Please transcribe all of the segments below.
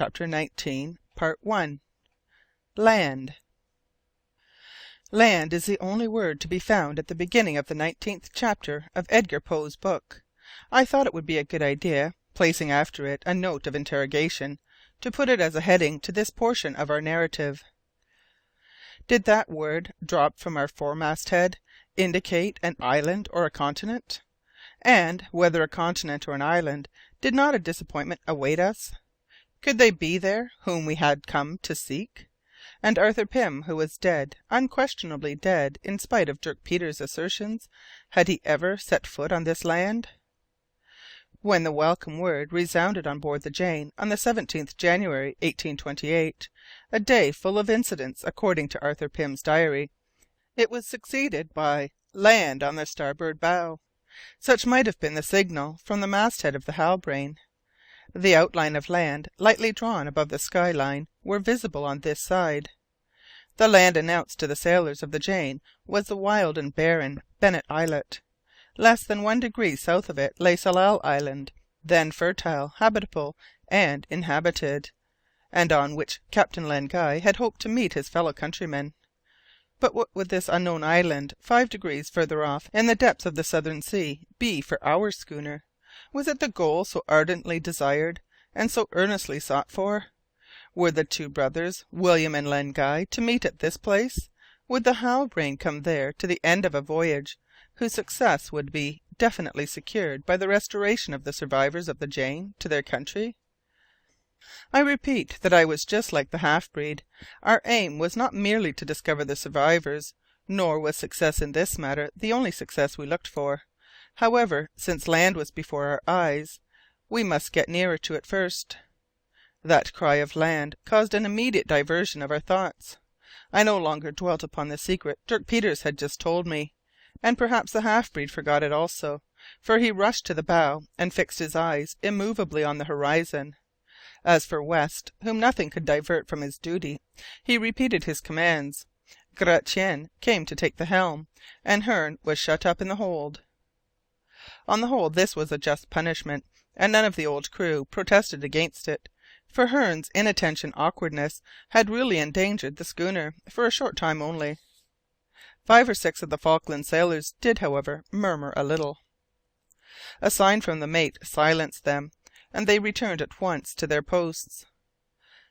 Chapter 19, Part 1. Land. Land is the only word to be found at the beginning of the 19th chapter of Edgar Poe's book. I thought it would be a good idea, placing after it a note of interrogation, to put it as a heading to this portion of our narrative. Did that word, dropped from our foremast head, indicate an island or a continent? And, whether a continent or an island, did not a disappointment await us? Could they be there whom we had come to seek? And Arthur Pym, who was dead, unquestionably dead in spite of Dirk Peters' assertions, had he ever set foot on this land? When the welcome word resounded on board the Jane on the 17th January 1828, a day full of incidents according to Arthur Pym's diary, it was succeeded by "Land on the starboard bow." Such might have been the signal from the masthead of the Halbrane. The outline of land, lightly drawn above the sky line, were visible on this side. The land announced to the sailors of the Jane was the wild and barren Bennet Islet. Less than 1 degree south of it lay Tsalal Island, then fertile, habitable, and inhabited, and on which Captain Len Guy had hoped to meet his fellow countrymen. But what would this unknown island, 5 degrees further off in the depths of the Southern Sea, be for our schooner? Was it the goal so ardently desired, and so earnestly sought for? Were the two brothers, William and Len Guy, to meet at this place? Would the Halbrane come there to the end of a voyage, whose success would be definitely secured by the restoration of the survivors of the Jane to their country? I repeat that I was just like the half-breed. Our aim was not merely to discover the survivors, nor was success in this matter the only success we looked for. However, since land was before our eyes, we must get nearer to it first. That cry of land caused an immediate diversion of our thoughts. I no longer dwelt upon the secret Dirk Peters had just told me, and perhaps the half-breed forgot it also, for he rushed to the bow and fixed his eyes immovably on the horizon. As for West, whom nothing could divert from his duty, he repeated his commands. Gratian came to take the helm, and Hearne was shut up in the hold. On the whole this was a just punishment, and none of the old crew protested against it, for Hearne's inattention awkwardness had really endangered the schooner for a short time only. 5 or 6 of the Falkland sailors did, however, murmur a little. A sign from the mate silenced them, and they returned at once to their posts.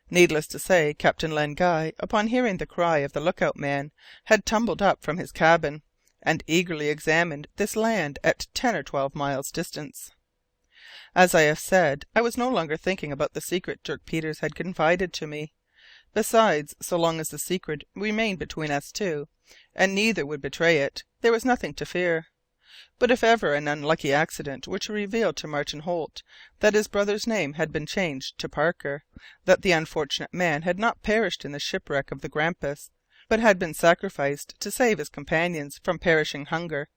Needless to say, Captain Len Guy, upon hearing the cry of the look-out man, had tumbled up from his cabin, and eagerly examined this land at 10 or 12 miles distance. As I have said, I was no longer thinking about the secret Dirk Peters had confided to me. Besides, so long as the secret remained between us two, and neither would betray it, there was nothing to fear. But if ever an unlucky accident were to reveal to Martin Holt that his brother's name had been changed to Parker, that the unfortunate man had not perished in the shipwreck of the Grampus, but had been sacrificed to save his companions from perishing hunger,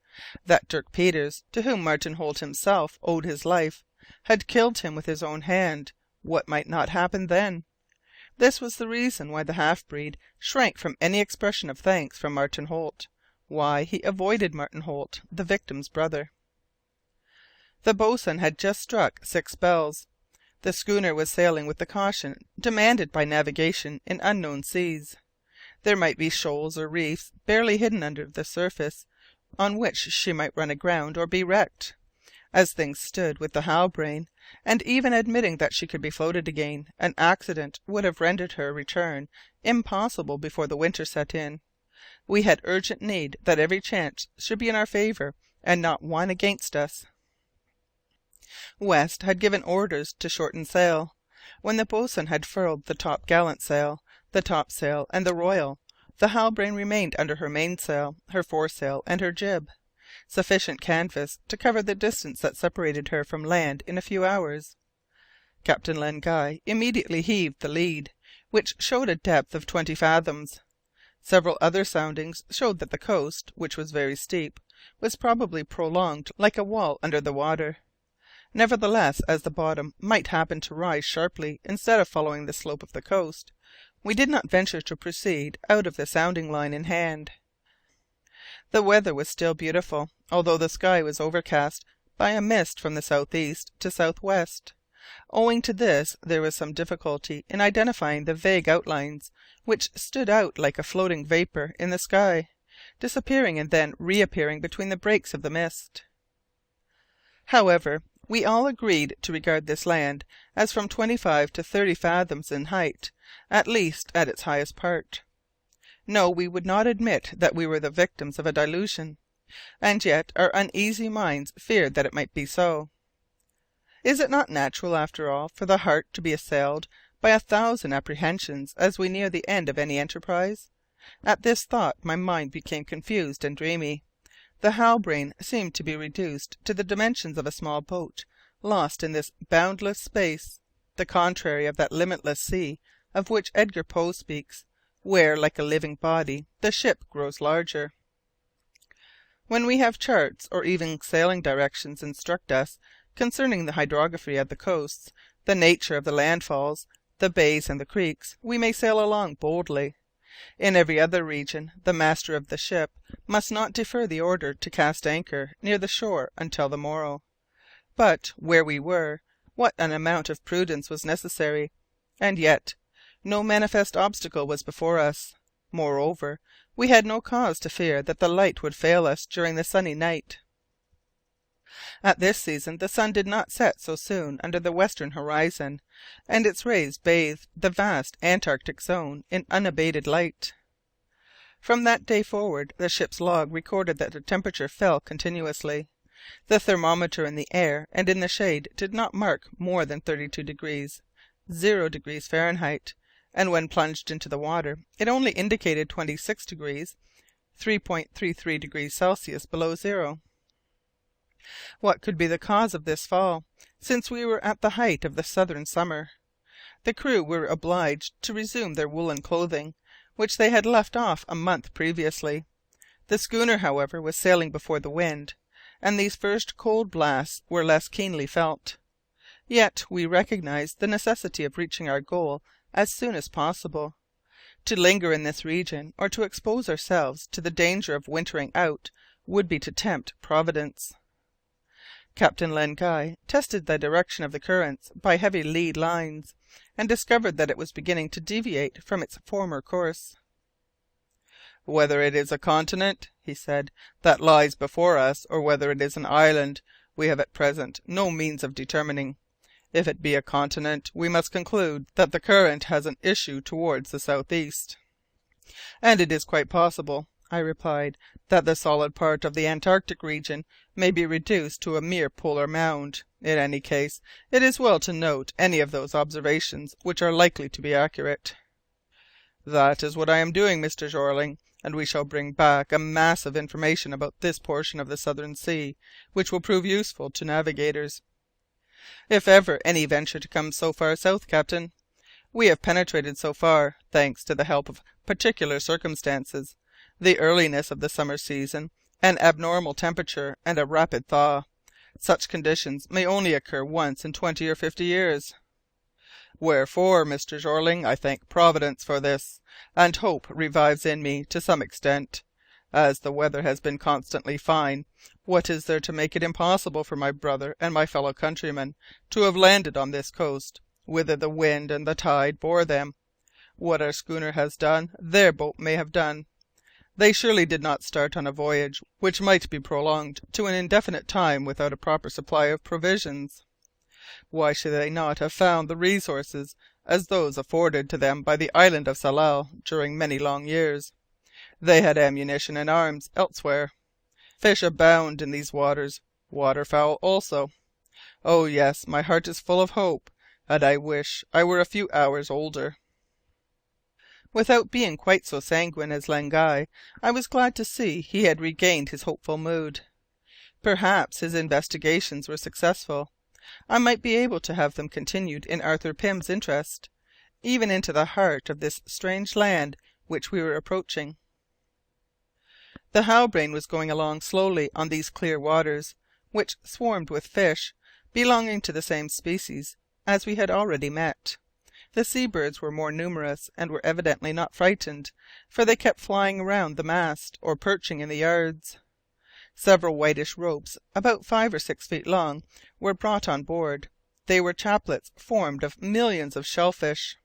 that Dirk Peters, to whom Martin Holt himself owed his life, had killed him with his own hand, what might not happen then? This was the reason why the half-breed shrank from any expression of thanks from Martin Holt, why he avoided Martin Holt, the victim's brother. The boatswain had just struck 6 bells. The schooner was sailing with the caution demanded by navigation in unknown seas. There might be shoals or reefs barely hidden under the surface, on which she might run aground or be wrecked. As things stood with the Halbrane, and even admitting that she could be floated again, an accident would have rendered her return impossible before the winter set in. We had urgent need that every chance should be in our favour, and not one against us. West had given orders to shorten sail. When the boatswain had furled the top-gallant sail, the topsail, and the royal, the Halbrane remained under her mainsail, her foresail, and her jib, sufficient canvas to cover the distance that separated her from land in a few hours. Captain Len Guy immediately heaved the lead, which showed a depth of 20 fathoms. Several other soundings showed that the coast, which was very steep, was probably prolonged like a wall under the water. Nevertheless, as the bottom might happen to rise sharply instead of following the slope of the coast, we did not venture to proceed out of the sounding line in hand. The weather was still beautiful, although the sky was overcast by a mist from the southeast to southwest. Owing to this there was some difficulty in identifying the vague outlines which stood out like a floating vapour in the sky, disappearing and then reappearing between the breaks of the mist. However, we all agreed to regard this land as from 25 to 30 fathoms in height, at least at its highest part. No, we would not admit that we were the victims of a delusion, and yet our uneasy minds feared that it might be so. Is it not natural, after all, for the heart to be assailed by 1,000 apprehensions as we near the end of any enterprise? At this thought my mind became confused and dreamy. The Halbrane seemed to be reduced to the dimensions of a small boat lost in this boundless space, the contrary of that limitless sea of which Edgar Poe speaks, where, like a living body, the ship grows larger. When we have charts or even sailing directions instruct us concerning the hydrography of the coasts, the nature of the landfalls, the bays and the creeks, we may sail along boldly. In every other region the master of the ship must not defer the order to cast anchor near the shore until the morrow. But where we were, what an amount of prudence was necessary! And yet no manifest obstacle was before us. Moreover, we had no cause to fear that the light would fail us during the sunny night. At this season the sun did not set so soon under the western horizon, and its rays bathed the vast Antarctic zone in unabated light. From that day forward the ship's log recorded that the temperature fell continuously. The thermometer in the air and in the shade did not mark more than 32 degrees, 0 degrees Fahrenheit, and when plunged into the water it only indicated 26 degrees, 3.33 degrees Celsius below zero. What could be the cause of this fall, since we were at the height of the southern summer? The crew were obliged to resume their woolen clothing, which they had left off a month previously. The schooner, however, was sailing before the wind, and these first cold blasts were less keenly felt. Yet we recognized the necessity of reaching our goal as soon as possible. To linger in this region, or to expose ourselves to the danger of wintering out, would be to tempt Providence. Captain Len Guy tested the direction of the currents by heavy lead lines, and discovered that it was beginning to deviate from its former course. "Whether it is a continent," he said, "that lies before us, or whether it is an island, we have at present no means of determining. If it be a continent, we must conclude that the current has an issue towards the southeast." "And it is quite possible," I replied, "that the solid part of the Antarctic region may be reduced to a mere polar mound. In any case, it is well to note any of those observations which are likely to be accurate." "That is what I am doing, Mr. Jeorling, and we shall bring back a mass of information about this portion of the Southern Sea, which will prove useful to navigators." "If ever any venture to come so far south, captain. We have penetrated so far, thanks to the help of particular circumstances, the earliness of the summer season, an abnormal temperature, and a rapid thaw. Such conditions may only occur once in 20 or 50 years. Wherefore, Mr. Jeorling, I thank Providence for this, and hope revives in me to some extent. As the weather has been constantly fine, what is there to make it impossible for my brother and my fellow countrymen to have landed on this coast, whither the wind and the tide bore them? What our schooner has done, their boat may have done. They surely did not start on a voyage which might be prolonged to an indefinite time without a proper supply of provisions. Why should they not have found the resources as those afforded to them by the island of Tsalal during many long years? They had ammunition and arms elsewhere. Fish abound in these waters, waterfowl also. Oh yes, my heart is full of hope, and I wish I were a few hours older." Without being quite so sanguine as Len Guy, I was glad to see he had regained his hopeful mood. Perhaps his investigations were successful. I might be able to have them continued in Arthur Pym's interest, even into the heart of this strange land which we were approaching. The Halbrane was going along slowly on these clear waters, which swarmed with fish belonging to the same species as we had already met. The sea birds were more numerous, and were evidently not frightened, for they kept flying around the mast, or perching in the yards. Several whitish ropes, about 5 or 6 feet long, were brought on board. They were chaplets formed of millions of shellfish.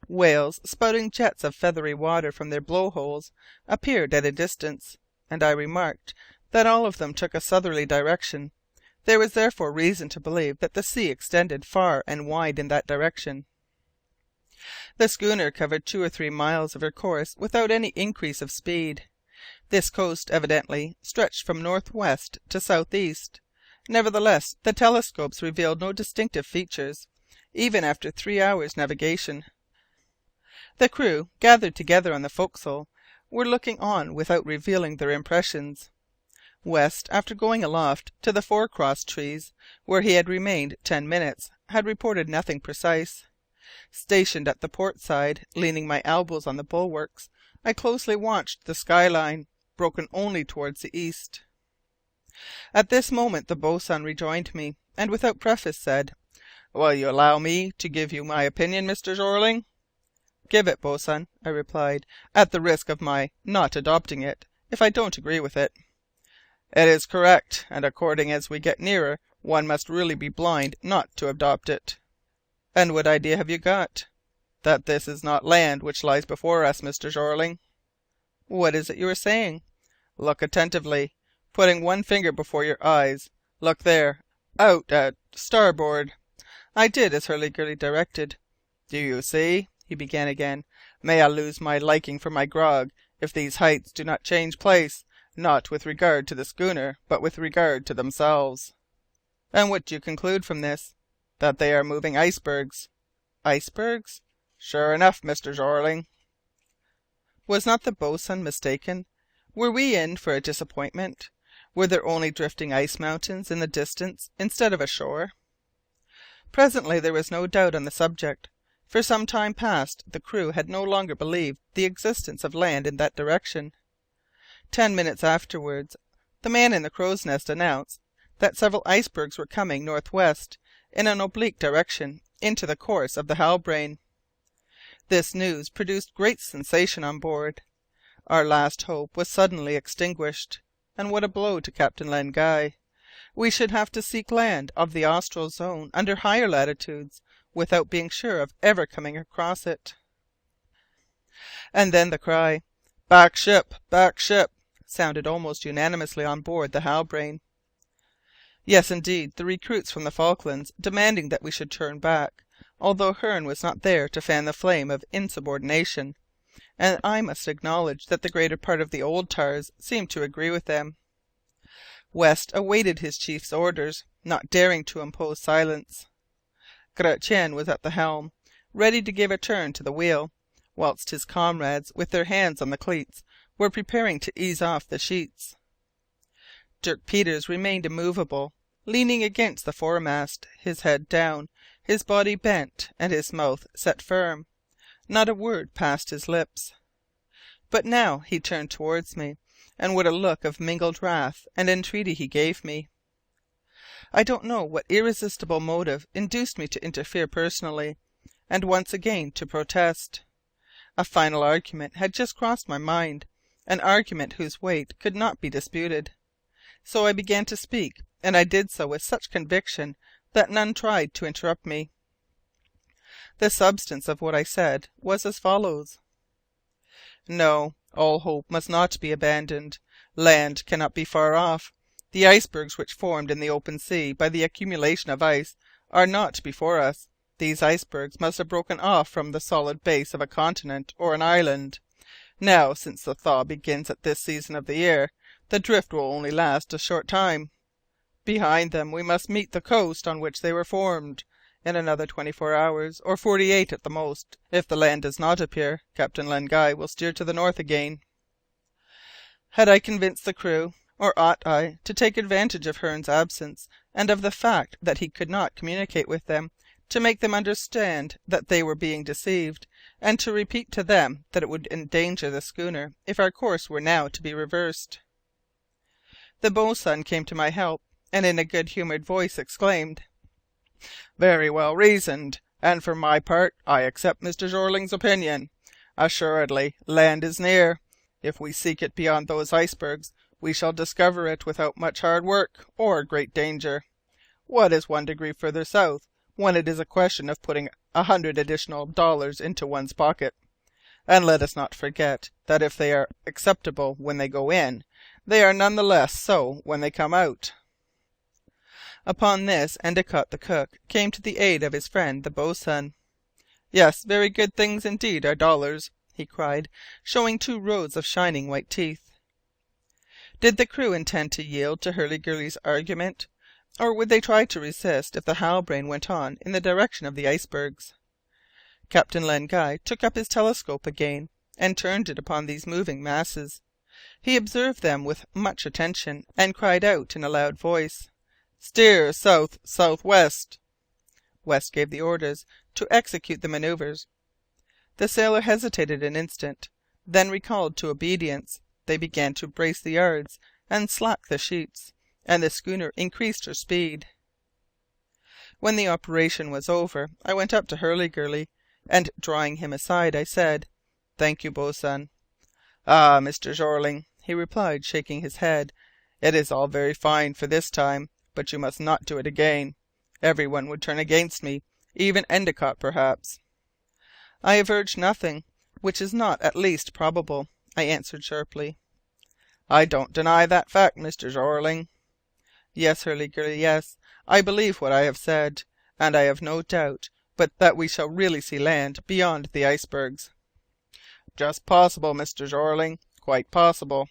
Whales, spouting jets of feathery water from their blow-holes, appeared at a distance, and I remarked that all of them took a southerly direction. There was therefore reason to believe that the sea extended far and wide in that direction. The schooner covered 2 or 3 miles of her course without any increase of speed. This coast evidently stretched from north-west to south-east. Nevertheless, the telescopes revealed no distinctive features, even after 3 hours' navigation. The crew, gathered together on the forecastle, were looking on without revealing their impressions. West, after going aloft to the fore-cross trees, where he had remained 10 minutes, had reported nothing precise. Stationed at the port side, leaning my elbows on the bulwarks, I closely watched the skyline, broken only towards the east. At this moment the boatswain rejoined me, and without preface said, "Will you allow me to give you my opinion, Mr. Jeorling?" "Give it, boatswain," I replied, "at the risk of my not adopting it, if I don't agree with it." "It is correct, and according as we get nearer, one must really be blind not to adopt it." "And what idea have you got?" "That this is not land which lies before us, Mr. Jeorling." "What is it you are saying?" "Look attentively, putting one finger before your eyes. Look there, out at starboard." I did as Hurliguerly directed. "Do you see?" he began again. "May I lose my liking for my grog if these heights do not change place, not with regard to the schooner, but with regard to themselves." "And what do you conclude from this?" "That they are moving icebergs." "Icebergs?" "Sure enough, Mr. Jeorling." Was not the boatswain mistaken? Were we in for a disappointment? Were there only drifting ice mountains in the distance instead of a shore? Presently there was no doubt on the subject. For some time past the crew had no longer believed the existence of land in that direction. 10 minutes afterwards the man in the crow's nest announced that several icebergs were coming northwest in an oblique direction into the course of the Halbrane. This news produced great sensation on board. Our last hope was suddenly extinguished, and what a blow to Captain Len Guy! We should have to seek land of the austral zone under higher latitudes, without being sure of ever coming across it. And then the cry, "Back ship! Back ship!" sounded almost unanimously on board the Halbrane. Yes, indeed, the recruits from the Falklands demanding that we should turn back, although Hearne was not there to fan the flame of insubordination, and I must acknowledge that the greater part of the old tars seemed to agree with them. West awaited his chief's orders, not daring to impose silence. Gratian was at the helm, ready to give a turn to the wheel, whilst his comrades, with their hands on the cleats, were preparing to ease off the sheets. Dirk Peters remained immovable, leaning against the foremast, his head down, his body bent, and his mouth set firm. Not a word passed his lips. But now he turned towards me, and what a look of mingled wrath and entreaty he gave me! I don't know what irresistible motive induced me to interfere personally, and once again to protest. A final argument had just crossed my mind, an argument whose weight could not be disputed. So I began to speak, and I did so with such conviction that none tried to interrupt me. The substance of what I said was as follows: No, all hope must not be abandoned. Land cannot be far off. The icebergs which formed in the open sea by the accumulation of ice are not before us. These icebergs must have broken off from the solid base of a continent or an island. Now, since the thaw begins at this season of the year, the drift will only last a short time. Behind them we must meet the coast on which they were formed. In another 24 hours, or 48 at the most, if the land does not appear, Captain Len Guy will steer to the north again. Had I convinced the crew, or ought I to take advantage of Hearne's absence, and of the fact that he could not communicate with them, to make them understand that they were being deceived, and to repeat to them that it would endanger the schooner if our course were now to be reversed? The boatswain came to my help, and in a good-humoured voice exclaimed, "Very well reasoned, and for my part I accept Mr. Jeorling's opinion. Assuredly land is near. If we seek it beyond those icebergs, we shall discover it without much hard work or great danger. What is 1 degree further south, when it is a question of putting $100 additional into one's pocket? And let us not forget that if they are acceptable when they go in, they are none the less so when they come out." Upon this Endicott the cook came to the aid of his friend the boatswain. "Yes, very good things indeed are dollars," he cried, showing 2 rows of shining white teeth. Did the crew intend to yield to Hurliguerly's argument, or would they try to resist if the Halbrane went on in the direction of the icebergs? Captain Len Guy took up his telescope again, and turned it upon these moving masses. He observed them with much attention, and cried out in a loud voice, "Steer south-southwest!" West gave the orders to execute the manoeuvres. The sailor hesitated an instant, then recalled to obedience. They began to brace the yards and slack the sheets, and the schooner increased her speed. When the operation was over, I went up to Hurliguerly, and drawing him aside, I said, "Thank you, boatswain." "Ah, Mr. Jeorling," he replied, shaking his head, "it is all very fine for this time, but you must not do it again. Every one would turn against me, even Endicott perhaps." "I have urged nothing which is not at least probable," I answered sharply. "I don't deny that fact, Mr. Jeorling." "Yes, Hurliguerly, yes, I believe what I have said, and I have no doubt but that we shall really see land beyond the icebergs." "Just possible, Mr. Jeorling, quite possible.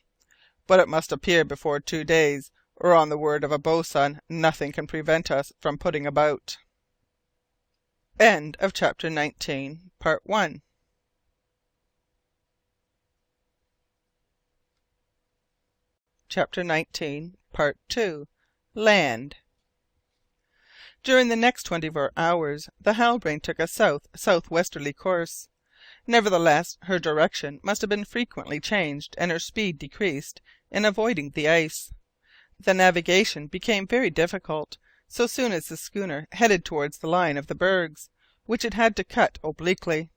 But it must appear before 2 days, or on the word of a boatswain nothing can prevent us from putting about." Chapter 19. Part 2. Land. During the next 24 hours the Halbrane took a south-southwesterly course. Nevertheless, her direction must have been frequently changed and her speed decreased in avoiding the ice. The navigation became very difficult so soon as the schooner headed towards the line of the bergs, which it had to cut obliquely.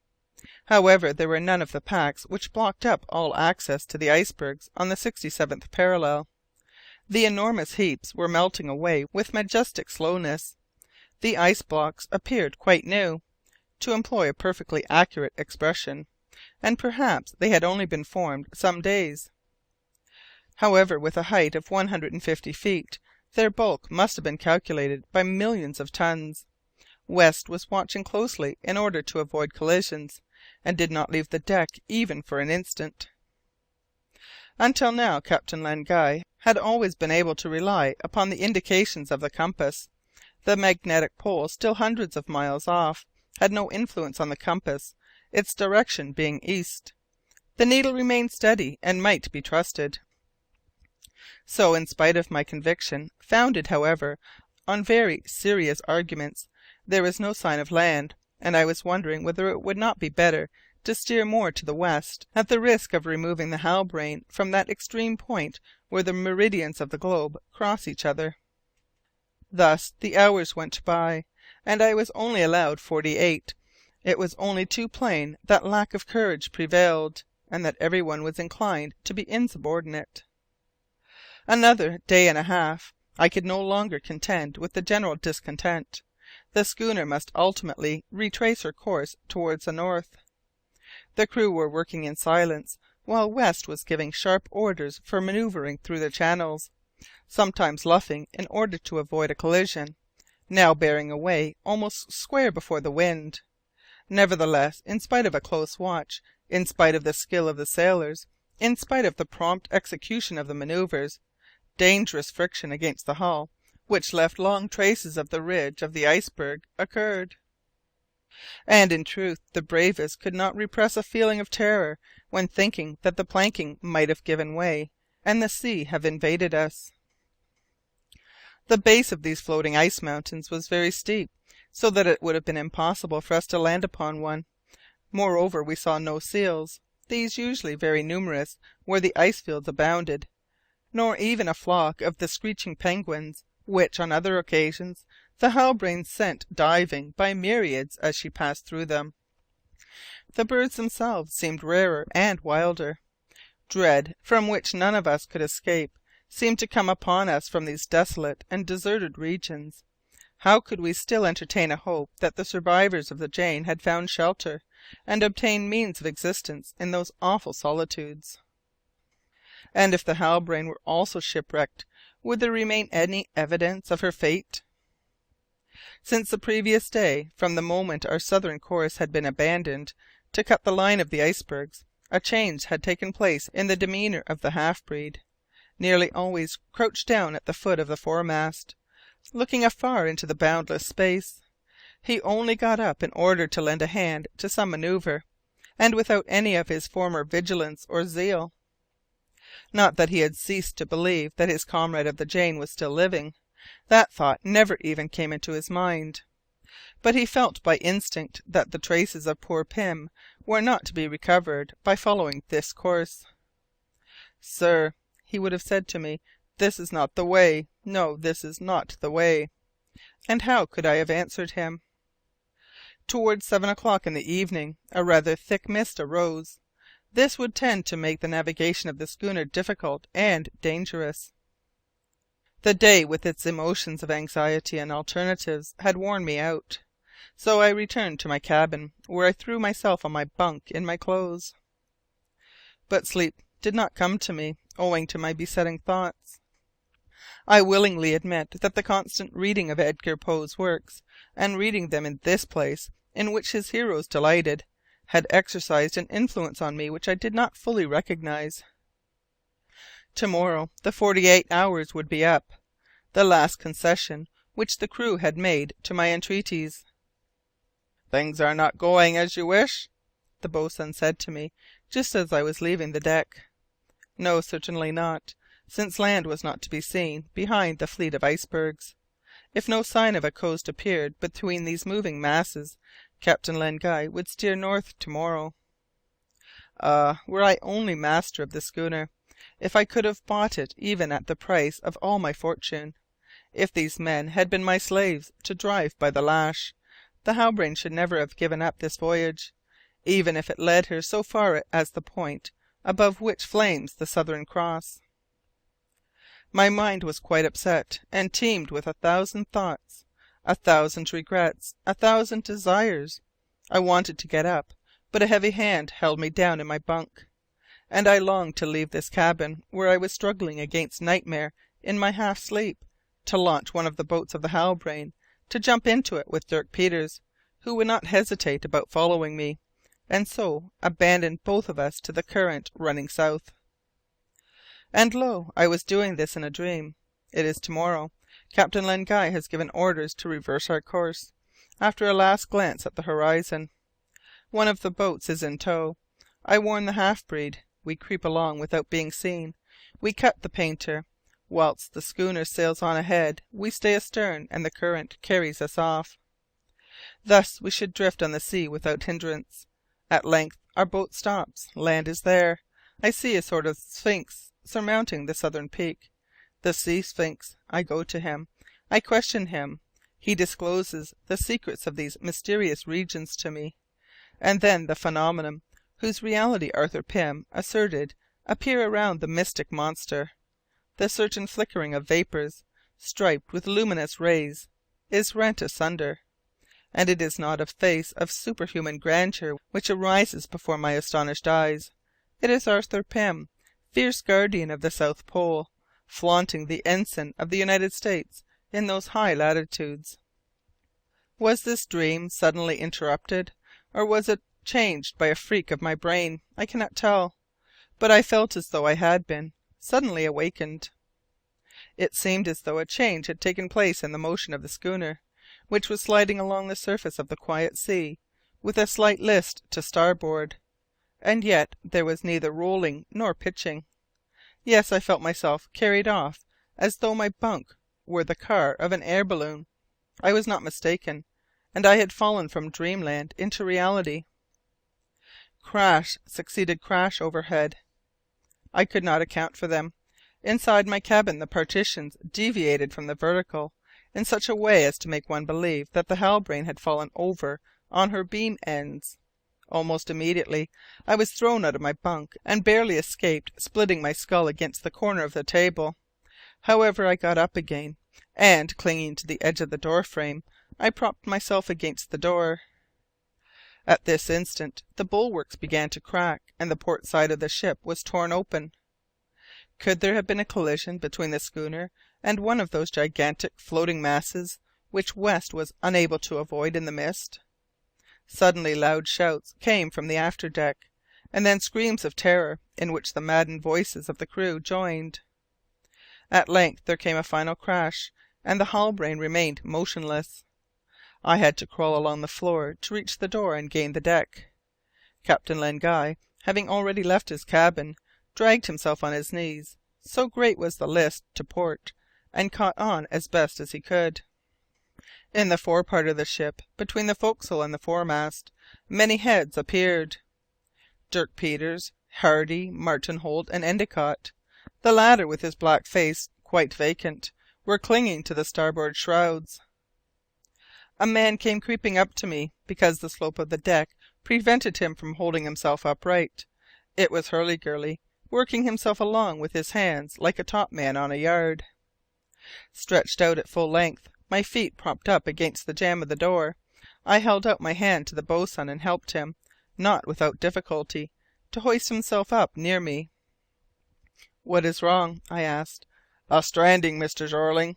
However, there were none of the packs which blocked up all access to the icebergs on the 67th parallel. The enormous heaps were melting away with majestic slowness. The ice blocks appeared quite new, to employ a perfectly accurate expression, and perhaps they had only been formed some days. However, with a height of 150 feet, their bulk must have been calculated by millions of tons. West was watching closely in order to avoid collisions, and did not leave the deck even for an instant. Until now Captain Len Guy had always been able to rely upon the indications of the compass. The magnetic pole, still hundreds of miles off, had no influence on the compass, its direction being east. The needle remained steady and might be trusted. So, in spite of my conviction, founded, however, on very serious arguments, there was no sign of land, and I was wondering whether it would not be better to steer more to the west, at the risk of removing the Halbrane from that extreme point where the meridians of the globe cross each other. Thus the hours went by, and I was only allowed 48. It was only too plain that lack of courage prevailed, and that every one was inclined to be insubordinate. Another day and a half. I could no longer contend with the general discontent. The schooner must ultimately retrace her course towards the north. The crew were working in silence, while West was giving sharp orders for manoeuvring through the channels, sometimes luffing in order to avoid a collision, now bearing away almost square before the wind. Nevertheless, in spite of a close watch, in spite of the skill of the sailors, in spite of the prompt execution of the manoeuvres, dangerous friction against the hull, which left long traces of the ridge of the iceberg, occurred. And in truth the bravest could not repress a feeling of terror when thinking that the planking might have given way, and the sea have invaded us. The base of these floating ice mountains was very steep, so that it would have been impossible for us to land upon one. Moreover, we saw no seals, these usually very numerous where the ice fields abounded, nor even a flock of the screeching penguins, which, on other occasions, the Halbrane sent diving by myriads as she passed through them. The birds themselves seemed rarer and wilder. Dread, from which none of us could escape, seemed to come upon us from these desolate and deserted regions. How could we still entertain a hope that the survivors of the Jane had found shelter, and obtained means of existence in those awful solitudes? And if the Halbrane were also shipwrecked, would there remain any evidence of her fate? Since the previous day, from the moment our southern course had been abandoned to cut the line of the icebergs, a change had taken place in the demeanour of the half-breed. Nearly always crouched down at the foot of the foremast, looking afar into the boundless space, he only got up in order to lend a hand to some manoeuvre, and without any of his former vigilance or zeal. Not that he had ceased to believe that his comrade of the Jane was still living. That thought never even came into his mind. But he felt by instinct that the traces of poor Pym were not to be recovered by following this course. "Sir," he would have said to me, "this is not the way. No, this is not the way." And how could I have answered him? Towards 7 o'clock in the evening a rather thick mist arose. This would tend to make the navigation of the schooner difficult and dangerous. The day, with its emotions of anxiety and alternatives, had worn me out, so I returned to my cabin, where I threw myself on my bunk in my clothes. But sleep did not come to me, owing to my besetting thoughts. I willingly admit that the constant reading of Edgar Poe's works, and reading them in this place, in which his heroes delighted, had exercised an influence on me which I did not fully recognize. To-morrow the 48 hours would be up, the last concession which the crew had made to my entreaties. "Things are not going as you wish?" the boatswain said to me, just as I was leaving the deck. No, certainly not, since land was not to be seen behind the fleet of icebergs. If no sign of a coast appeared between these moving masses, Captain Len Guy would steer north to-morrow. Ah, were I only master of the schooner! If I could have bought it even at the price of all my fortune! If these men had been my slaves to drive by the lash, the Halbrane should never have given up this voyage, even if it led her so far as the point above which flames the Southern Cross. My mind was quite upset, and teemed with 1,000 thoughts, 1,000 regrets, 1,000 desires. I wanted to get up, but a heavy hand held me down in my bunk, and I longed to leave this cabin, where I was struggling against nightmare in my half sleep, to launch one of the boats of the Halbrane, to jump into it with Dirk Peters, who would not hesitate about following me, and so abandon both of us to the current running south. And lo, I was doing this in a dream. It is to-morrow. Captain Len Guy has given orders to reverse our course, after a last glance at the horizon. One of the boats is in tow. I warn the half-breed. We creep along without being seen. We cut the painter. Whilst the schooner sails on ahead, we stay astern, and the current carries us off. Thus we should drift on the sea without hindrance. At length our boat stops. Land is there. I see a sort of Sphinx surmounting the southern peak. The sea Sphinx. I go to him. I question him. He discloses the secrets of these mysterious regions to me. And then the phenomenon, whose reality Arthur Pym asserted appear around the mystic monster. The certain flickering of vapours, striped with luminous rays, is rent asunder, and it is not a face of superhuman grandeur which arises before my astonished eyes. It is Arthur Pym, fierce guardian of the South Pole, flaunting the ensign of the United States in those high latitudes. Was this dream suddenly interrupted, or was it changed by a freak of my brain? I cannot tell, but I felt as though I had been suddenly awakened. It seemed as though a change had taken place in the motion of the schooner, which was sliding along the surface of the quiet sea, with a slight list to starboard, and yet there was neither rolling nor pitching. Yes, I felt myself carried off as though my bunk were the car of an air balloon. I was not mistaken, and I had fallen from dreamland into reality. Crash succeeded crash overhead. I could not account for them. Inside my cabin the partitions deviated from the vertical in such a way as to make one believe that the Halbrane had fallen over on her beam ends. Almost immediately I was thrown out of my bunk, and barely escaped splitting my skull against the corner of the table. However, I got up again, and, clinging to the edge of the door frame, I propped myself against the door. At this instant the bulwarks began to crack, and the port side of the ship was torn open. Could there have been a collision between the schooner and one of those gigantic floating masses which West was unable to avoid in the mist? Suddenly loud shouts came from the after-deck, and then screams of terror in which the maddened voices of the crew joined. At length there came a final crash, and the Halbrane remained motionless. I had to crawl along the floor to reach the door and gain the deck. Captain Len Guy, having already left his cabin, dragged himself on his knees, so great was the list to port, and caught on as best he could. In the forepart of the ship, between the forecastle and the foremast, many heads appeared. Dirk Peters, Hardy, Martin Holt, and Endicott, the latter with his black face quite vacant, were clinging to the starboard shrouds. A man came creeping up to me, because the slope of the deck prevented him from holding himself upright. It was Hurliguerly, working himself along with his hands like a topman on a yard. Stretched out at full length, my feet propped up against the jamb of the door, I held out my hand to the boatswain and helped him, not without difficulty, to hoist himself up near me. "What is wrong?" I asked. "A stranding, Mr. Jeorling."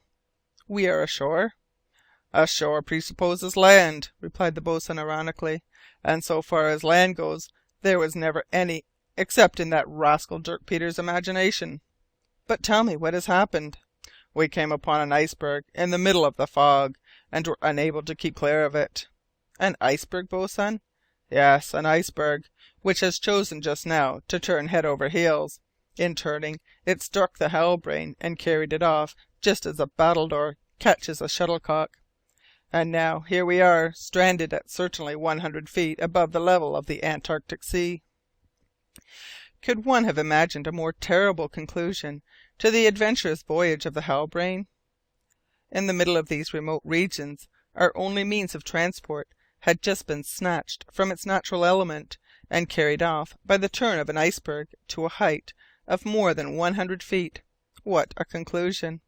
"We are ashore?" "Ashore presupposes land," replied the boatswain ironically, "and so far as land goes, there was never any except in that rascal Dirk Peters' imagination." "But tell me what has happened." "We came upon an iceberg in the middle of the fog, and were unable to keep clear of it." "An iceberg, boatswain?" "Yes, an iceberg, which has chosen just now to turn head over heels. In turning, it struck the Halbrane and carried it off just as a battledore catches a shuttlecock. And now here we are, stranded at certainly 100 feet above the level of the Antarctic Sea." Could one have imagined a more terrible conclusion to the adventurous voyage of the Halbrane? In the middle of these remote regions, our only means of transport had just been snatched from its natural element, and carried off by the turn of an iceberg to a height of more than 100 feet. What a conclusion!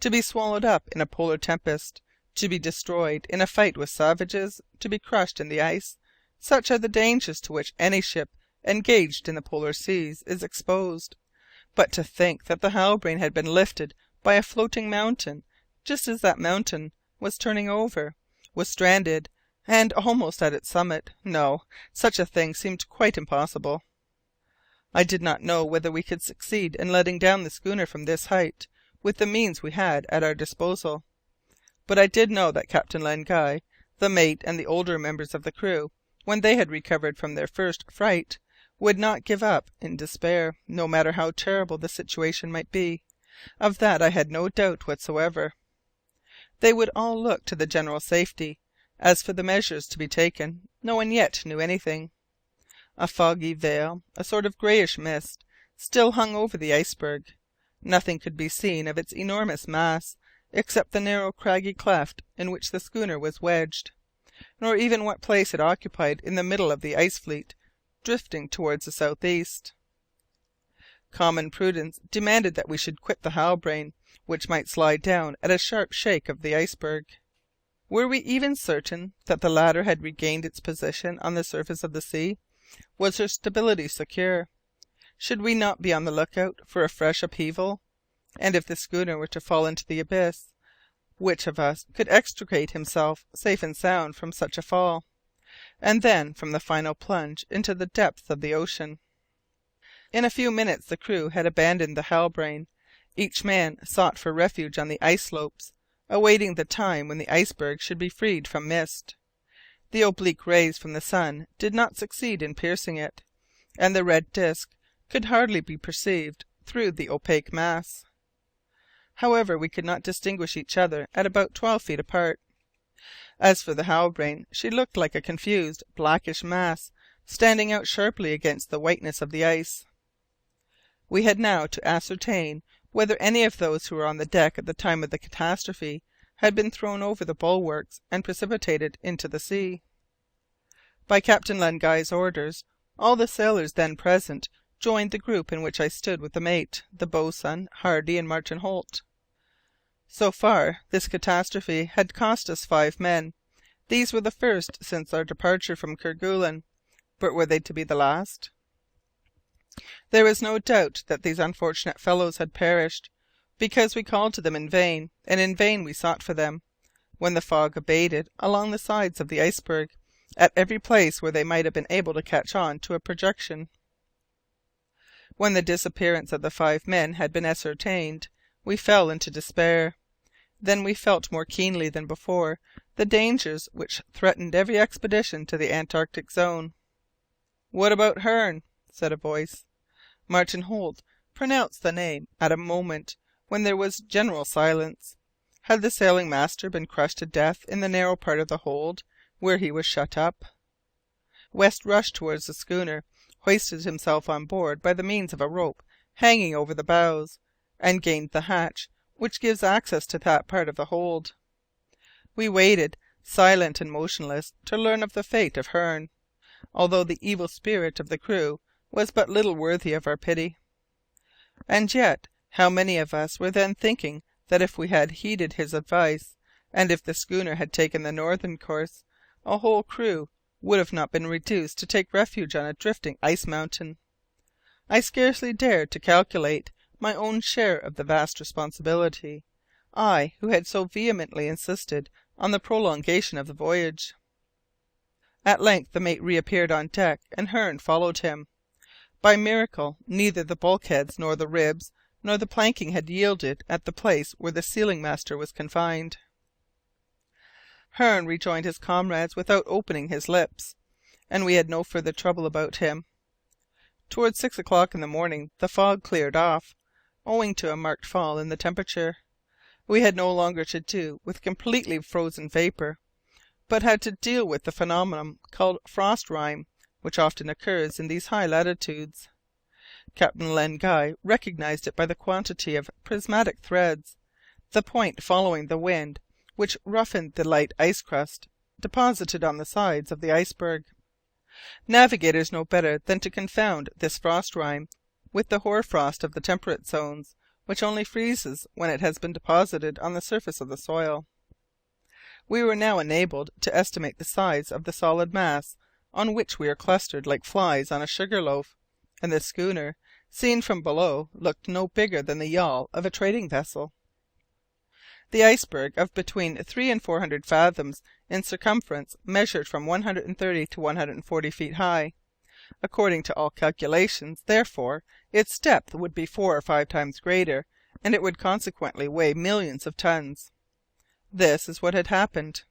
To be swallowed up in a polar tempest, to be destroyed in a fight with savages, to be crushed in the ice, such are the dangers to which any ship engaged in the polar seas is exposed. But to think that the Halbrane had been lifted by a floating mountain, just as that mountain was turning over, was stranded, and almost at its summit! No, such a thing seemed quite impossible. I did not know whether we could succeed in letting down the schooner from this height with the means we had at our disposal. But I did know that Captain Len Guy, the mate, and the older members of the crew, when they had recovered from their first fright, would not give up in despair, no matter how terrible the situation might be. Of that I had no doubt whatsoever. They would all look to the general safety. As for the measures to be taken, no one yet knew anything. A foggy veil, a sort of greyish mist, still hung over the iceberg. Nothing could be seen of its enormous mass, except the narrow craggy cleft in which the schooner was wedged, nor even what place it occupied in the middle of the ice fleet drifting towards the southeast. Common prudence demanded that we should quit the Halbrane, which might slide down at a sharp shake of the iceberg. Were we even certain that the latter had regained its position on the surface of the sea? Was her stability secure? Should we not be on the lookout for a fresh upheaval? And if the schooner were to fall into the abyss, which of us could extricate himself safe and sound from such a fall, and then from the final plunge into the depths of the ocean? In a few minutes the crew had abandoned the Halbrane. Each man sought for refuge on the ice slopes, awaiting the time when the iceberg should be freed from mist. The oblique rays from the sun did not succeed in piercing it, and the red disk could hardly be perceived through the opaque mass. However, we could not distinguish each other at about 12 feet apart. As for the Halbrane, she looked like a confused blackish mass standing out sharply against the whiteness of the ice. We had now to ascertain whether any of those who were on the deck at the time of the catastrophe had been thrown over the bulwarks and precipitated into the sea. By Captain Len Guy's orders, all the sailors then present joined the group in which I stood with the mate, the boatswain, Hardy, and Martin Holt. So far, this catastrophe had cost us 5 men. These were the first since our departure from Kerguelen, but were they to be the last? There was no doubt that these unfortunate fellows had perished, because we called to them in vain, and in vain we sought for them, when the fog abated along the sides of the iceberg, at every place where they might have been able to catch on to a projection. When the disappearance of the 5 men had been ascertained, we fell into despair. Then we felt more keenly than before the dangers which threatened every expedition to the Antarctic zone. "What about Hearne?" said a voice. Martin Holt pronounced the name at a moment when there was general silence. Had the sailing master been crushed to death in the narrow part of the hold where he was shut up? West rushed towards the schooner, hoisted himself on board by the means of a rope hanging over the bows, and gained the hatch which gives access to that part of the hold. We waited, silent and motionless, to learn of the fate of Hearne, although the evil spirit of the crew was but little worthy of our pity. And yet, how many of us were then thinking that if we had heeded his advice, and if the schooner had taken the northern course, a whole crew would have not been reduced to take refuge on a drifting ice mountain. I scarcely dared to calculate my own share of the vast responsibility, I who had so vehemently insisted on the prolongation of the voyage. At length the mate reappeared on deck, and Hearne followed him. By miracle, neither the bulkheads nor the ribs nor the planking had yielded at the place where the sealing master was confined. Hearne rejoined his comrades without opening his lips, and we had no further trouble about him. Towards 6 o'clock in the morning the fog cleared off, owing to a marked fall in the temperature. We had no longer to do with completely frozen vapour, but had to deal with the phenomenon called frost rime, which often occurs in these high latitudes. Captain Len Guy recognized it by the quantity of prismatic threads, the point following the wind, which roughened the light ice crust deposited on the sides of the iceberg. Navigators know better than to confound this frost rime with the hoar frost of the temperate zones, which only freezes when it has been deposited on the surface of the soil. We were now enabled to estimate the size of the solid mass on which we are clustered like flies on a sugar loaf, and the schooner, seen from below, looked no bigger than the yawl of a trading vessel. The iceberg, of between 300 and 400 fathoms in circumference, measured from 130 to 140 feet high. According to all calculations, therefore, its depth would be 4 or 5 times greater, and it would consequently weigh millions of tons. This is what had happened.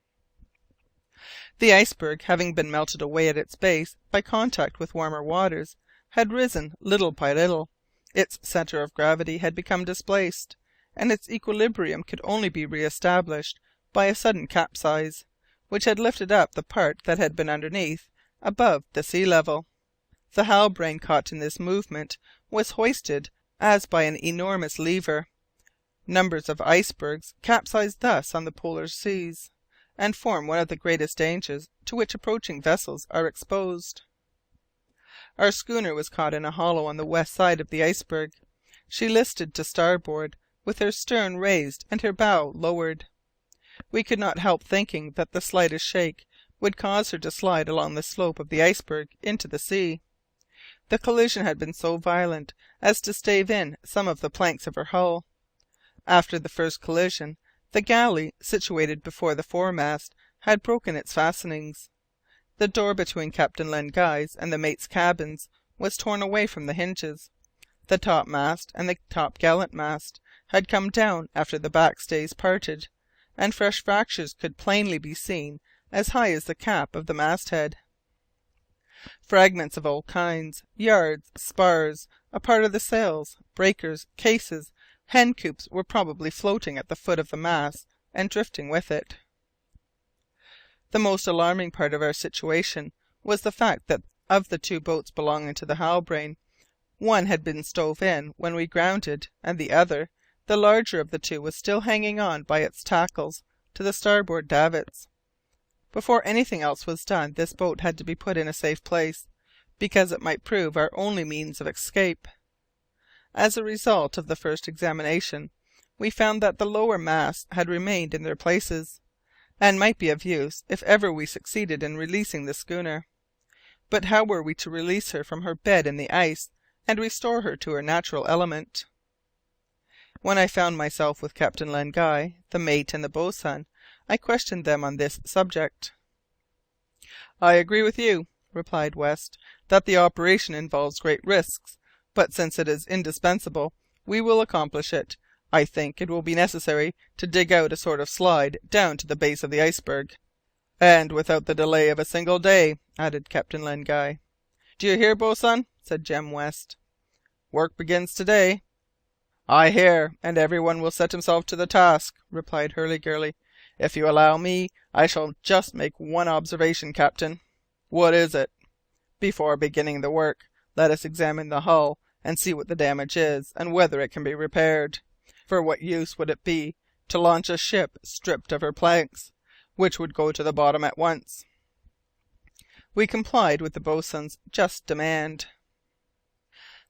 The iceberg, having been melted away at its base by contact with warmer waters, had risen little by little. Its centre of gravity had become displaced, and its equilibrium could only be re-established by a sudden capsize, which had lifted up the part that had been underneath above the sea level. The Halbrane, caught in this movement, was hoisted as by an enormous lever. Numbers of icebergs capsize thus on the polar seas, and form one of the greatest dangers to which approaching vessels are exposed. Our schooner was caught in a hollow on the west side of the iceberg. She listed to starboard, with her stern raised and her bow lowered. We could not help thinking that the slightest shake would cause her to slide along the slope of the iceberg into the sea. The collision had been so violent as to stave in some of the planks of her hull. After the first collision, the galley situated before the foremast had broken its fastenings. The door between Captain Len Guy's and the mate's cabins was torn away from the hinges. The topmast and the topgallant mast had come down after the backstays parted, and fresh fractures could plainly be seen as high as the cap of the masthead. Fragments of all kinds, yards, spars, a part of the sails, breakers, cases, hen coops were probably floating at the foot of the mast and drifting with it. The most alarming part of our situation was the fact that of the 2 boats belonging to the Halbrane, one had been stove in when we grounded, and the other, the larger of the 2, was still hanging on by its tackles to the starboard davits. Before anything else was done, this boat had to be put in a safe place, because it might prove our only means of escape. As a result of the first examination, we found that the lower masts had remained in their places, and might be of use if ever we succeeded in releasing the schooner. But how were we to release her from her bed in the ice, and restore her to her natural element? When I found myself with Captain Len Guy, the mate, and the boatswain, I questioned them on this subject. "I agree with you," replied West, "that the operation involves great risks, but since it is indispensable, we will accomplish it. I think it will be necessary to dig out a sort of slide down to the base of the iceberg." "And without the delay of a single day," added Captain Len Guy. "Do you hear, boatswain?" said Jem West. "Work begins to-day." "I hear, and every one will set himself to the task," replied Hurliguerly. "If you allow me, I shall just make one observation, captain." "What is it?" "Before beginning the work, let us examine the hull, and see what the damage is, and whether it can be repaired. For what use would it be to launch a ship stripped of her planks, which would go to the bottom at once?" We complied with the boatswain's just demand.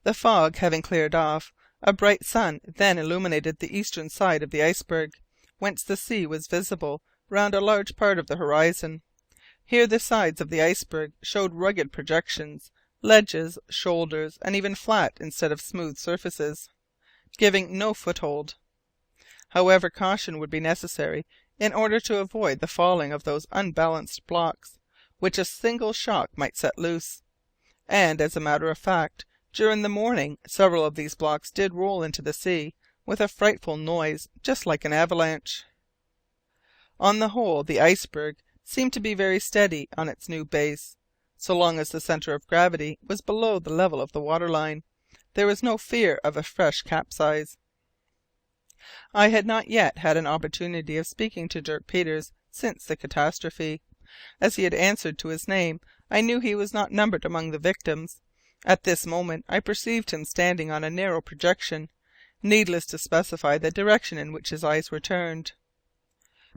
The fog having cleared off, a bright sun then illuminated the eastern side of the iceberg, whence the sea was visible round a large part of the horizon. Here the sides of the iceberg showed rugged projections, ledges, shoulders, and even flat instead of smooth surfaces, giving no foothold. However, caution would be necessary in order to avoid the falling of those unbalanced blocks, which a single shock might set loose; and, as a matter of fact, during the morning several of these blocks did roll into the sea with a frightful noise, just like an avalanche. On the whole, the iceberg seemed to be very steady on its new base. So long as the centre of gravity was below the level of the waterline, there was no fear of a fresh capsize. I had not yet had an opportunity of speaking to Dirk Peters since the catastrophe. As he had answered to his name, I knew he was not numbered among the victims. At this moment I perceived him standing on a narrow projection. Needless to specify the direction in which his eyes were turned.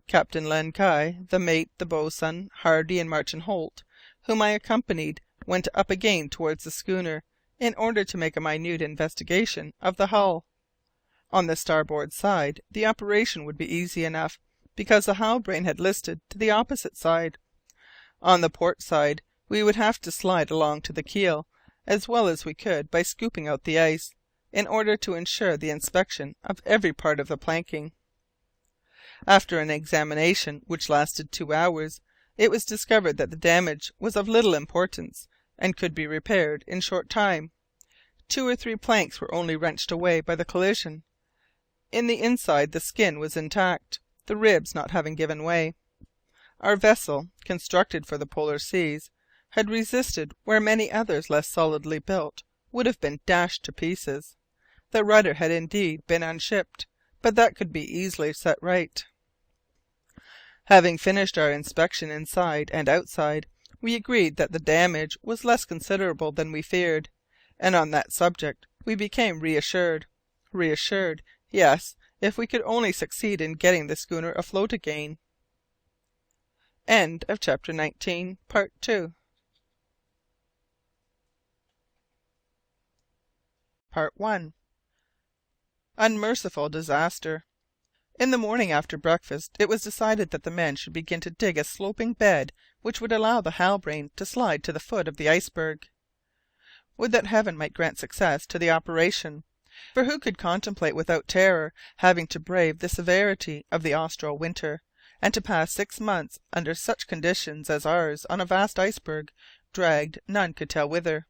Captain Len Guy, the mate, the boatswain, Hardy, and Martin Holt, whom I accompanied, went up again towards the schooner, in order to make a minute investigation of the hull. On the starboard side the operation would be easy enough, because the Halbrane had listed to the opposite side. On the port side we would have to slide along to the keel as well as we could by scooping out the ice, in order to ensure the inspection of every part of the planking. After an examination which lasted 2 hours, it was discovered that the damage was of little importance, and could be repaired in short time. 2 or 3 planks were only wrenched away by the collision. In the inside the skin was intact, the ribs not having given way. Our vessel, constructed for the polar seas, had resisted where many others less solidly built would have been dashed to pieces. The rudder had indeed been unshipped, but that could be easily set right. Having finished our inspection inside and outside, we agreed that the damage was less considerable than we feared, and on that subject we became reassured. Reassured, yes, if we could only succeed in getting the schooner afloat again. End of chapter 19, part 2. Part 1. Unmerciful disaster. In the morning after breakfast it was decided that the men should begin to dig a sloping bed which would allow the Halbrane to slide to the foot of the iceberg. Would that Heaven might grant success to the operation, for who could contemplate without terror having to brave the severity of the austral winter, and to pass 6 months under such conditions as ours on a vast iceberg, dragged none could tell whither?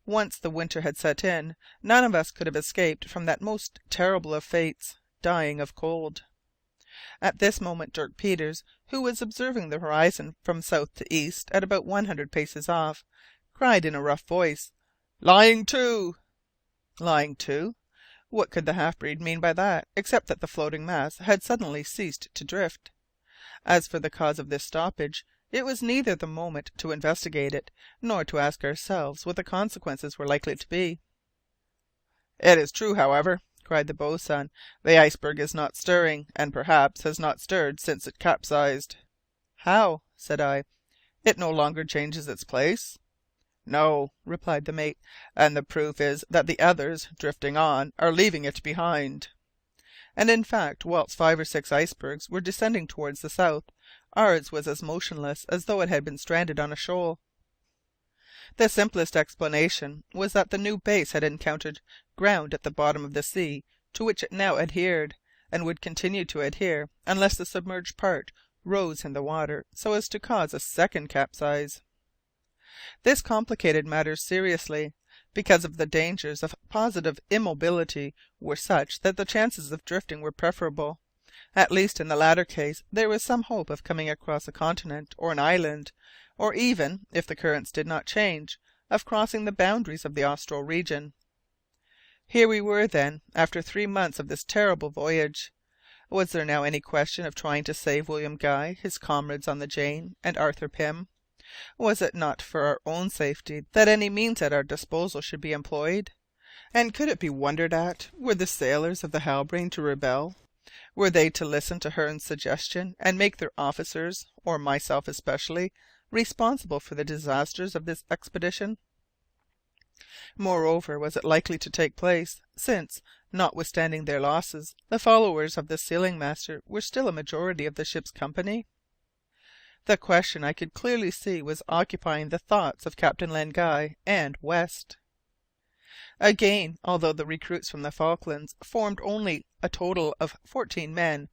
Once the winter had set in, none of us could have escaped from that most terrible of fates, dying of cold. At this moment Dirk Peters, who was observing the horizon from south to east at about 100 paces off, cried in a rough voice, "Lying to!" Lying to? What could the half-breed mean by that, except that the floating mass had suddenly ceased to drift? As for the cause of this stoppage, it was neither the moment to investigate it, nor to ask ourselves what the consequences were likely to be. "It is true, however," cried the boatswain, "the iceberg is not stirring, and perhaps has not stirred since it capsized." "How?" said I. "It no longer changes its place?" "No," replied the mate, "and the proof is that the others, drifting on, are leaving it behind." and in fact, whilst 5 or 6 icebergs were descending towards the south, ours was as motionless as though it had been stranded on a shoal. The simplest explanation was that the new base had encountered ground at the bottom of the sea to which it now adhered, and would continue to adhere unless the submerged part rose in the water so as to cause a second capsize. This complicated matters seriously, because the dangers of positive immobility were such that the chances of drifting were preferable. At least in the latter case there was some hope of coming across a continent or an island, or even, if the currents did not change, of crossing the boundaries of the austral region. Here we were, then, after 3 months of this terrible voyage. Was there now any question of trying to save William Guy, his comrades on the Jane, and Arthur Pym? Was it not for our own safety that any means at our disposal should be employed? And could it be wondered at, were the sailors of the Halbrane to rebel? Were they to listen to Hearne's suggestion, and make their officers, or myself especially, responsible for the disasters of this expedition? Moreover, was it likely to take place, since, notwithstanding their losses, the followers of the sealing master were still a majority of the ship's company? The question, I could clearly see, was occupying the thoughts of Captain Len Guy and West. Again, although the recruits from the Falklands formed only a total of 14 men,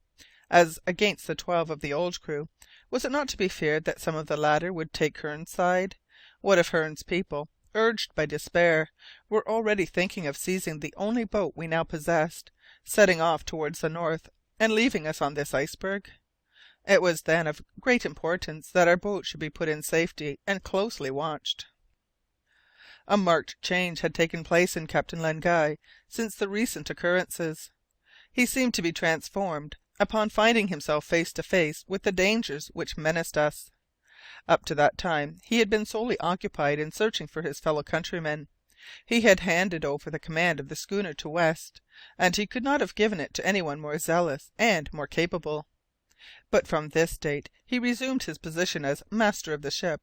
as against the 12 of the old crew, was it not to be feared that some of the latter would take Hearne's side? What if Hearne's people, urged by despair, were already thinking of seizing the only boat we now possessed, setting off towards the north, and leaving us on this iceberg? It was then of great importance that our boat should be put in safety and closely watched. A marked change had taken place in Captain Len Guy since the recent occurrences. He seemed to be transformed upon finding himself face to face with the dangers which menaced us. Up to that time he had been solely occupied in searching for his fellow countrymen. He had handed over the command of the schooner to West, and he could not have given it to anyone more zealous and more capable. But from this date he resumed his position as master of the ship,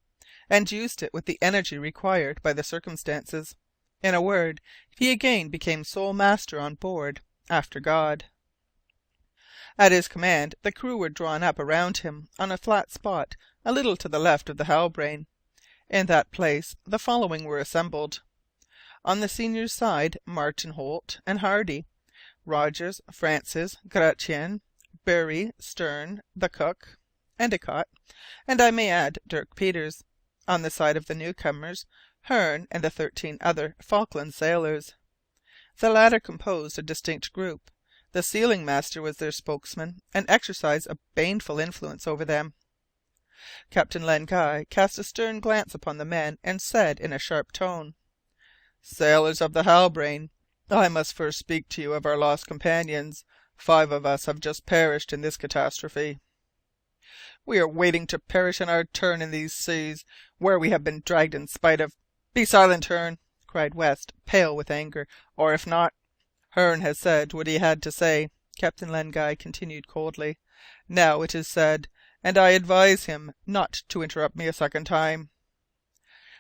and used it with the energy required by the circumstances. In a word, he again became sole master on board, after God. At his command the crew were drawn up around him on a flat spot a little to the left of the Halbrane. In that place the following were assembled: on the senior's side, Martin Holt and Hardy, Rogers, Francis, Gratian, Bury, Stern, the cook, Endicott, and I may add Dirk Peters. On the side of the newcomers, Hearne and the 13 other Falkland sailors. The latter composed a distinct group. The sealing master was their spokesman, and exercised a baneful influence over them. Captain Len Guy cast a stern glance upon the men, and said in a sharp tone, "Sailors of the Halbrane, I must first speak to you of our lost companions. 5 of us have just perished in this catastrophe." "We are waiting to perish in our turn in these seas, where we have been dragged in spite of—" "Be silent, Hearne!" cried West, pale with anger. "Or if not—" "Hearne has said what he had to say," Captain Len Guy continued coldly. "Now it is said, and I advise him not to interrupt me a second time."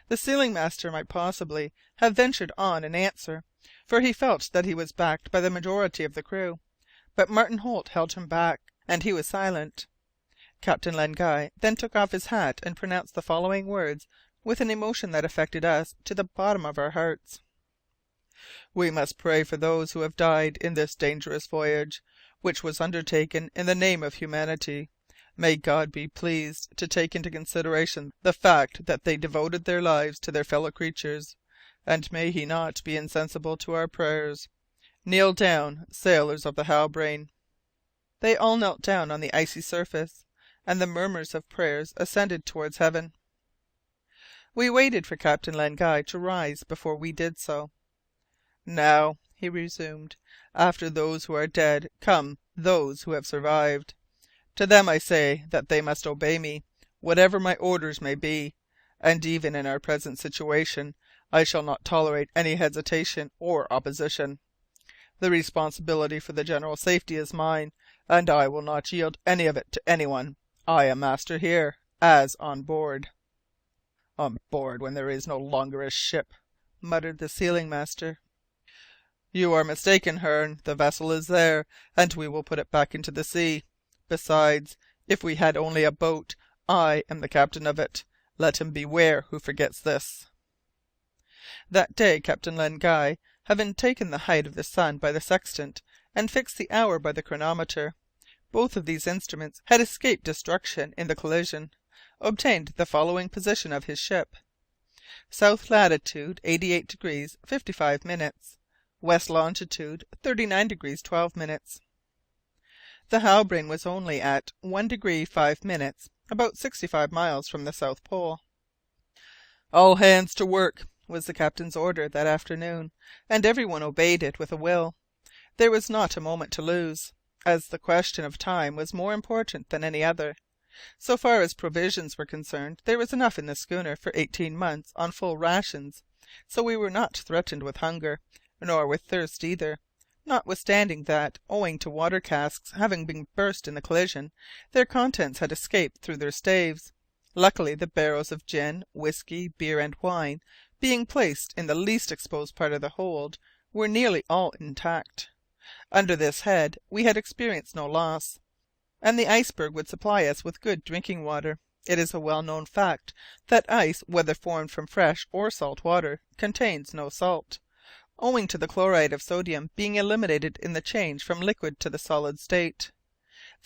The sealing master might possibly have ventured on an answer, for he felt that he was backed by the majority of the crew, but Martin Holt held him back, and he was silent. Captain Len Guy then took off his hat and pronounced the following words with an emotion that affected us to the bottom of our hearts: "We must pray for those who have died in this dangerous voyage, which was undertaken in the name of humanity. May God be pleased to take into consideration the fact that they devoted their lives to their fellow creatures, and may he not be insensible to our prayers. Kneel down, sailors of the Halbrane." They all knelt down on the icy surface, and the murmurs of prayers ascended towards heaven. We waited for Captain Len Guy to rise before we did so. "Now," he resumed, "after those who are dead come those who have survived. To them I say that they must obey me, whatever my orders may be, and even in our present situation I shall not tolerate any hesitation or opposition. The responsibility for the general safety is mine, and I will not yield any of it to anyone. I am master here, as on board." "On board when there is no longer a ship," muttered the sealing master. "You are mistaken, Hearne. The vessel is there, and we will put it back into the sea. Besides, if we had only a boat, I am the captain of it. Let him beware who forgets this." That day Captain Len Guy, having taken the height of the sun by the sextant, and fixed the hour by the chronometer, both of these instruments had escaped destruction in the collision, obtained the following position of his ship: South latitude 88° 55', west longitude 39° 12'. The Halbrane was only at 1° 5', about 65 miles from the South Pole. "All hands to work," was the captain's order that afternoon, and every one obeyed it with a will. There was not a moment to lose, as the question of time was more important than any other. So far as provisions were concerned, there was enough in the schooner for 18 months on full rations, so we were not threatened with hunger, nor with thirst either, notwithstanding that, owing to water casks having been burst in the collision, their contents had escaped through their staves. Luckily the barrels of gin, whisky, beer, and wine, being placed in the least exposed part of the hold, were nearly all intact. Under this head we had experienced no loss, and the iceberg would supply us with good drinking water. It is a well known fact that ice, whether formed from fresh or salt water, contains no salt, owing to the chloride of sodium being eliminated in the change from liquid to the solid state.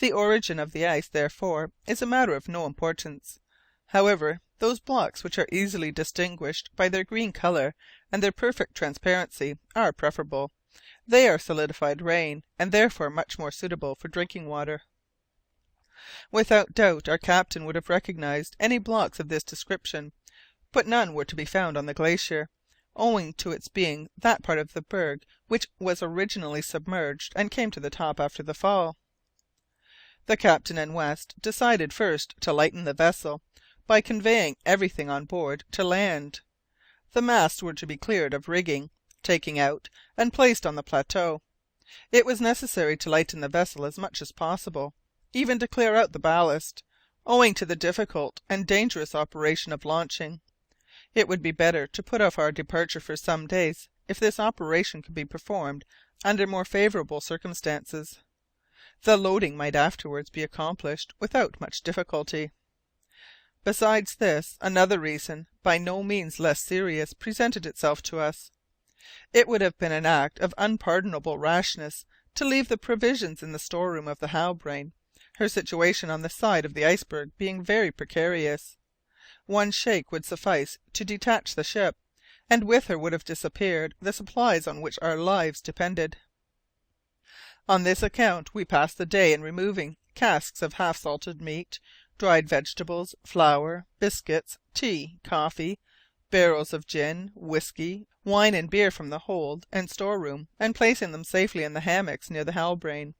The origin of the ice, therefore, is a matter of no importance. However, those blocks which are easily distinguished by their green colour and their perfect transparency are preferable. They are solidified rain, and therefore much more suitable for drinking water. Without doubt our captain would have recognized any blocks of this description, but none were to be found on the glacier, owing to its being that part of the berg which was originally submerged and came to the top after the fall. The captain and West decided first to lighten the vessel by conveying everything on board to land. The masts were to be cleared of rigging, taken out, and placed on the plateau. It was necessary to lighten the vessel as much as possible, even to clear out the ballast, owing to the difficult and dangerous operation of launching. It would be better to put off our departure for some days if this operation could be performed under more favourable circumstances. The loading might afterwards be accomplished without much difficulty. Besides this, another reason, by no means less serious, presented itself to us. It would have been an act of unpardonable rashness to leave the provisions in the storeroom of the Halbrane, her situation on the side of the iceberg being very precarious. One shake would suffice to detach the ship, and with her would have disappeared the supplies on which our lives depended. On this account we passed the day in removing casks of half-salted meat, dried vegetables, flour, biscuits, tea, coffee, barrels of gin, whisky, wine, and beer from the hold and storeroom, and placing them safely in the hammocks near the Halbrane.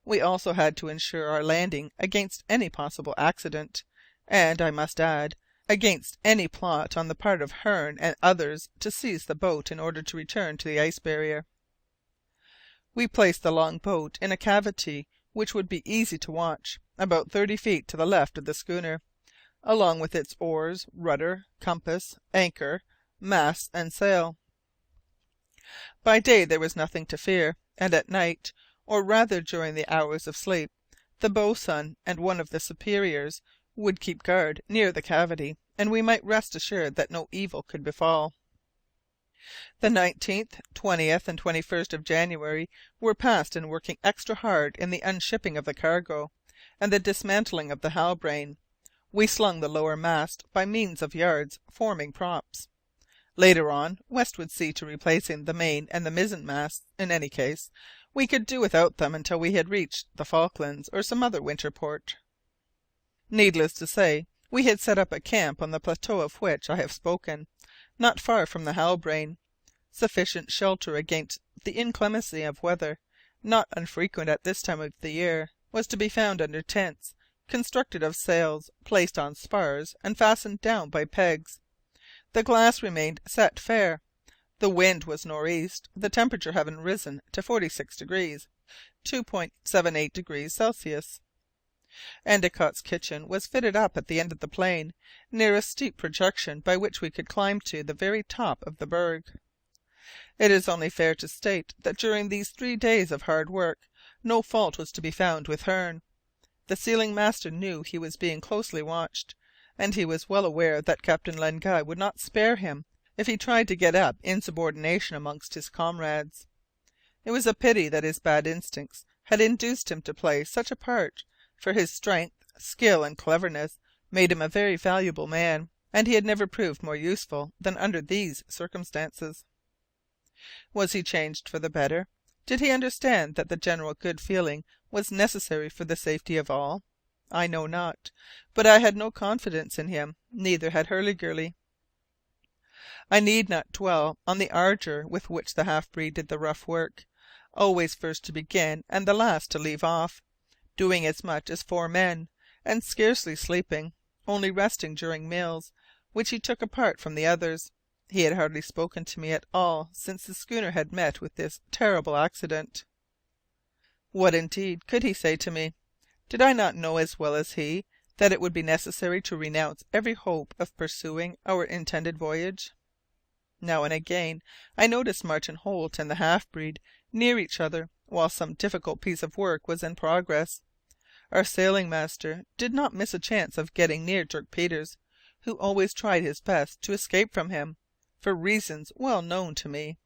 We also had to ensure our landing against any possible accident, and, I must add, against any plot on the part of Hearne and others to seize the boat in order to return to the ice barrier. We placed the long boat in a cavity which would be easy to watch, about 30 feet to the left of the schooner, along with its oars, rudder, compass, anchor, masts, and sail. By day there was nothing to fear, and at night, or rather during the hours of sleep, the boatswain and one of the superiors would keep guard near the cavity, and we might rest assured that no evil could befall. The 19th, 20th, and 21st of January were passed in working extra hard in the unshipping of the cargo, and the dismantling of the Halbrane. We slung the lower mast by means of yards forming props. Later on, West would see to replacing the main and the mizzen masts. In any case, we could do without them until we had reached the Falklands or some other winter port. Needless to say, we had set up a camp on the plateau of which I have spoken, not far from the Halbrane. Sufficient shelter against the inclemency of weather, not unfrequent at this time of the year, was to be found under tents constructed of sails placed on spars and fastened down by pegs. The glass remained set fair. The wind was northeast, the temperature having risen to 46 degrees, 2.78 degrees Celsius. Endicott's kitchen was fitted up at the end of the plain, near a steep projection by which we could climb to the very top of the berg. It is only fair to state that during these 3 days of hard work no fault was to be found with Hearne. The sealing master knew he was being closely watched, and he was well aware that Captain Len Guy would not spare him if he tried to get up insubordination amongst his comrades. It was a pity that his bad instincts had induced him to play such a part, for his strength, skill, and cleverness made him a very valuable man, and he had never proved more useful than under these circumstances. Was he changed for the better? Did he understand that the general good feeling was necessary for the safety of all? I know not, but I had no confidence in him, neither had Hurliguerly. I need not dwell on the ardour with which the half-breed did the rough work, always first to begin and the last to leave off, doing as much as 4 men, and scarcely sleeping, only resting during meals, which he took apart from the others. He had hardly spoken to me at all since the schooner had met with this terrible accident. What indeed could he say to me? Did I not know as well as he that it would be necessary to renounce every hope of pursuing our intended voyage? Now and again I noticed Martin Holt and the half-breed near each other while some difficult piece of work was in progress. Our sailing master did not miss a chance of getting near Dirk Peters, who always tried his best to escape from him, for reasons well known to me.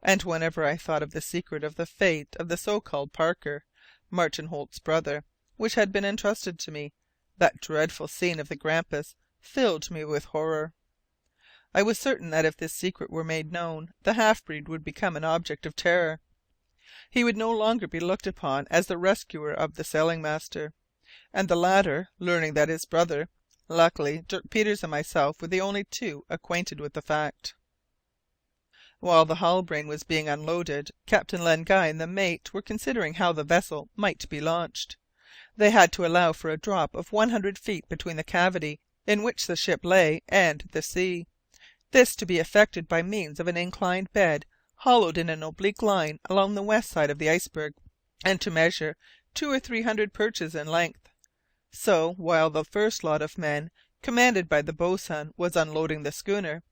And whenever I thought of the secret of the fate of the so-called Parker, Martin Holt's brother, which had been entrusted to me, that dreadful scene of the Grampus filled me with horror. I was certain that if this secret were made known, the half-breed would become an object of terror. He would no longer be looked upon as the rescuer of the sailing master, and the latter, learning that his brother, luckily Dirk Peters and myself were the only 2 acquainted with the fact. While the Halbrane was being unloaded, Captain Len Guy and the mate were considering how the vessel might be launched. They had to allow for a drop of 100 feet between the cavity in which the ship lay and the sea, this to be effected by means of an inclined bed hollowed in an oblique line along the west side of the iceberg, and to measure 200 or 300 perches in length. So, while the first lot of men, commanded by the boatswain, was unloading the schooner,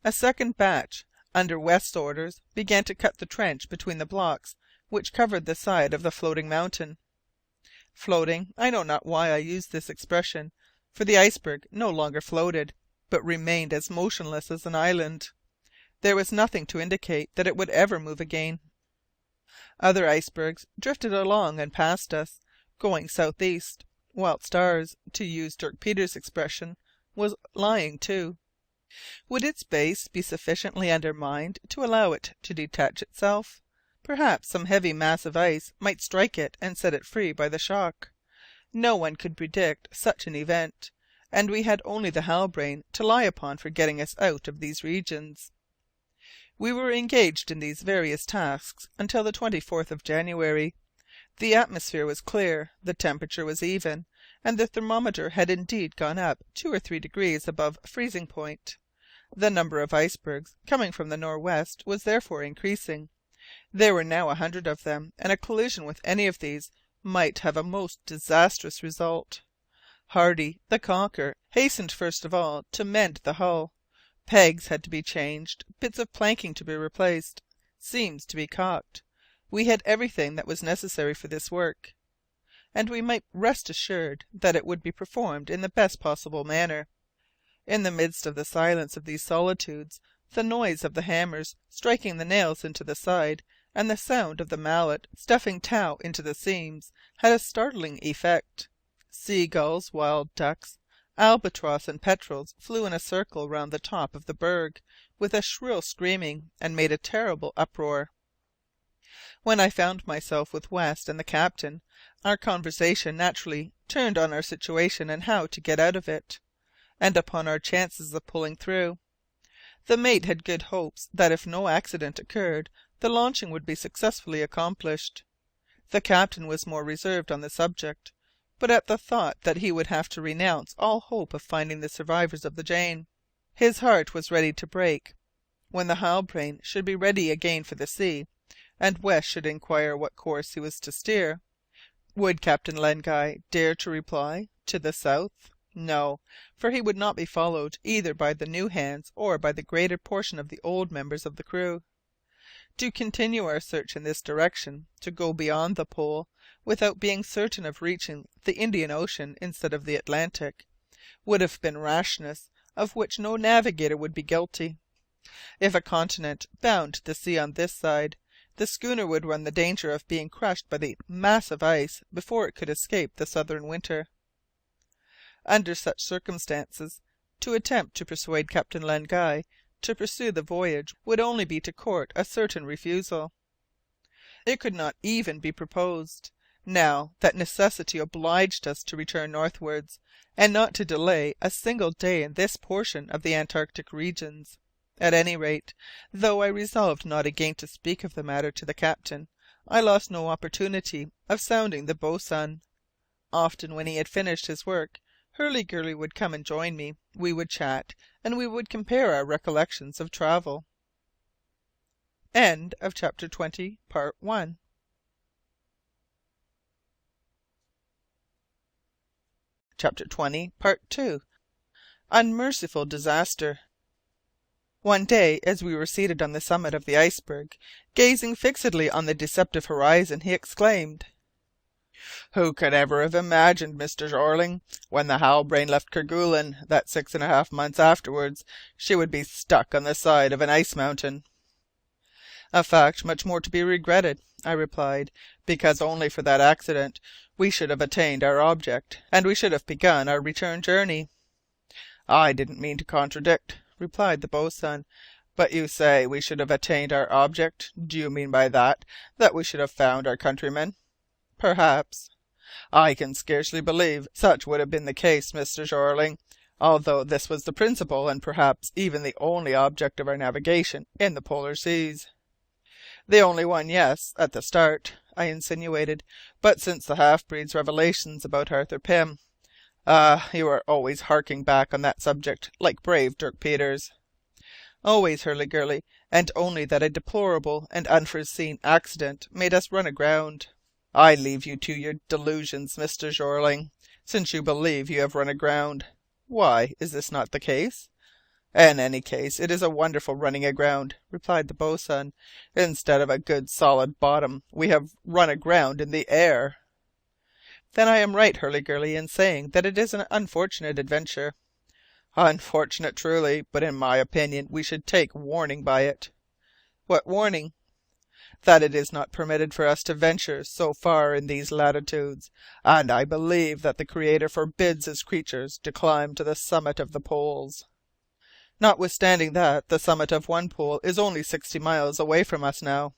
a second batch, under West's orders, began to cut the trench between the blocks which covered the side of the floating mountain. Floating, I know not why I use this expression, for the iceberg no longer floated, but remained as motionless as an island. There was nothing to indicate that it would ever move again. Other icebergs drifted along and past us, going southeast, whilst ours, to use Dirk Peters' expression, was lying to. Would its base be sufficiently undermined to allow it to detach itself? Perhaps some heavy mass of ice might strike it and set it free by the shock. No one could predict such an event, and we had only the Halbrane to lie upon for getting us out of these regions. We were engaged in these various tasks until the 24th of January. The atmosphere was clear, the temperature was even, and the thermometer had indeed gone up 2 or 3 degrees above freezing point. The number of icebergs coming from the northwest was therefore increasing. There were now 100 of them, and a collision with any of these might have a most disastrous result. Hardy, the caulker, hastened first of all to mend the hull. Pegs had to be changed, bits of planking to be replaced, seams to be caulked. We had everything that was necessary for this work, and we might rest assured that it would be performed in the best possible manner. In the midst of the silence of these solitudes, the noise of the hammers striking the nails into the side, and the sound of the mallet stuffing tow into the seams, had a startling effect. Sea gulls, wild ducks, albatross, and petrels flew in a circle round the top of the berg, with a shrill screaming, and made a terrible uproar. When I found myself with West and the captain, our conversation naturally turned on our situation and how to get out of it, and upon our chances of pulling through. The mate had good hopes that if no accident occurred, the launching would be successfully accomplished. The captain was more reserved on the subject, but at the thought that he would have to renounce all hope of finding the survivors of the Jane, his heart was ready to break. When the Halbrane should be ready again for the sea, and West should inquire what course he was to steer, would Captain Len Guy dare to reply "to the south"? No, for he would not be followed either by the new hands or by the greater portion of the old members of the crew. To continue our search in this direction, to go beyond the Pole, without being certain of reaching the Indian Ocean instead of the Atlantic, would have been rashness of which no navigator would be guilty. If a continent bound the sea on this side, the schooner would run the danger of being crushed by the mass of ice before it could escape the southern winter. Under such circumstances, to attempt to persuade Captain Len Guy to pursue the voyage would only be to court a certain refusal. It could not even be proposed, now that necessity obliged us to return northwards, and not to delay a single day in this portion of the Antarctic regions. At any rate, though I resolved not again to speak of the matter to the captain, I lost no opportunity of sounding the boatswain. Often when he had finished his work, Hurliguerly would come and join me. We would chat, and we would compare our recollections of travel. End of chapter 20, part 1. Chapter 20, part 2. Unmerciful disaster. One day, as we were seated on the summit of the iceberg, gazing fixedly on the deceptive horizon, he exclaimed, "Who could ever have imagined, Mr. Jeorling, when the Halbrane left Kerguelen, that 6.5 months afterwards she would be stuck on the side of an ice mountain?" "A fact much more to be regretted," I replied, "because only for that accident we should have attained our object, and we should have begun our return journey." "I didn't mean to contradict," replied the boatswain. "But you say we should have attained our object. Do you mean by that that we should have found our countrymen?" "Perhaps." "I can scarcely believe such would have been the case, Mr. Jeorling, although this was the principal and perhaps even the only object of our navigation in the polar seas." "The only one, yes, at the start," I insinuated. "But since the half-breed's revelations about Arthur Pym—" "Ah, you are always harking back on that subject, like brave Dirk Peters." "Always, Hurliguerly, and only that a deplorable and unforeseen accident made us run aground." "I leave you to your delusions, Mr. Jeorling, since you believe you have run aground. Why, is not this the case?" "In any case, it is a wonderful running aground," replied the boatswain. "Instead of a good solid bottom, we have run aground in the air." "Then I am right, Hurliguerly, in saying that it is an unfortunate adventure." "Unfortunate, truly, but in my opinion we should take warning by it." "What warning?" "That it is not permitted for us to venture so far in these latitudes, and I believe that the Creator forbids his creatures to climb to the summit of the poles." "Notwithstanding that, the summit of one pole is only 60 miles away from us now."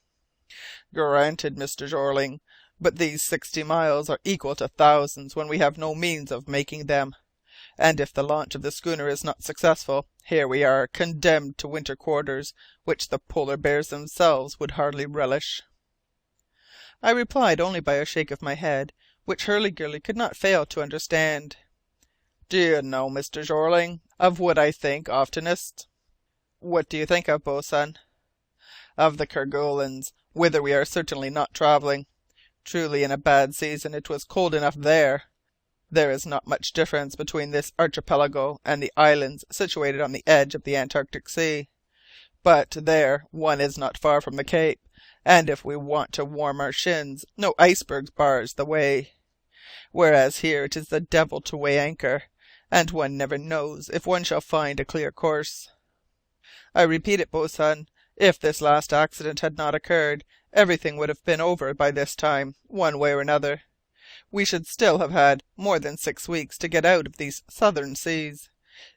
"Granted, Mr. Jeorling, but these 60 miles are equal to thousands when we have no means of making them. And if the launch of the schooner is not successful, here we are, condemned to winter quarters, which the polar bears themselves would hardly relish." I replied only by a shake of my head, which Hurliguerly could not fail to understand. "Do you know, Mr. Jeorling, of what I think oftenest?" "What do you think of, boatswain?" "Of the Kerguelens, whither we are certainly not travelling. Truly, in a bad season it was cold enough there. There is not much difference between this archipelago and the islands situated on the edge of the Antarctic Sea. But there one is not far from the Cape, and if we want to warm our shins, no iceberg bars the way. Whereas here it is the devil to weigh anchor, and one never knows if one shall find a clear course." "I repeat it, boatswain, if this last accident had not occurred, everything would have been over by this time, one way or another. We should still have had more than 6 weeks to get out of these southern seas.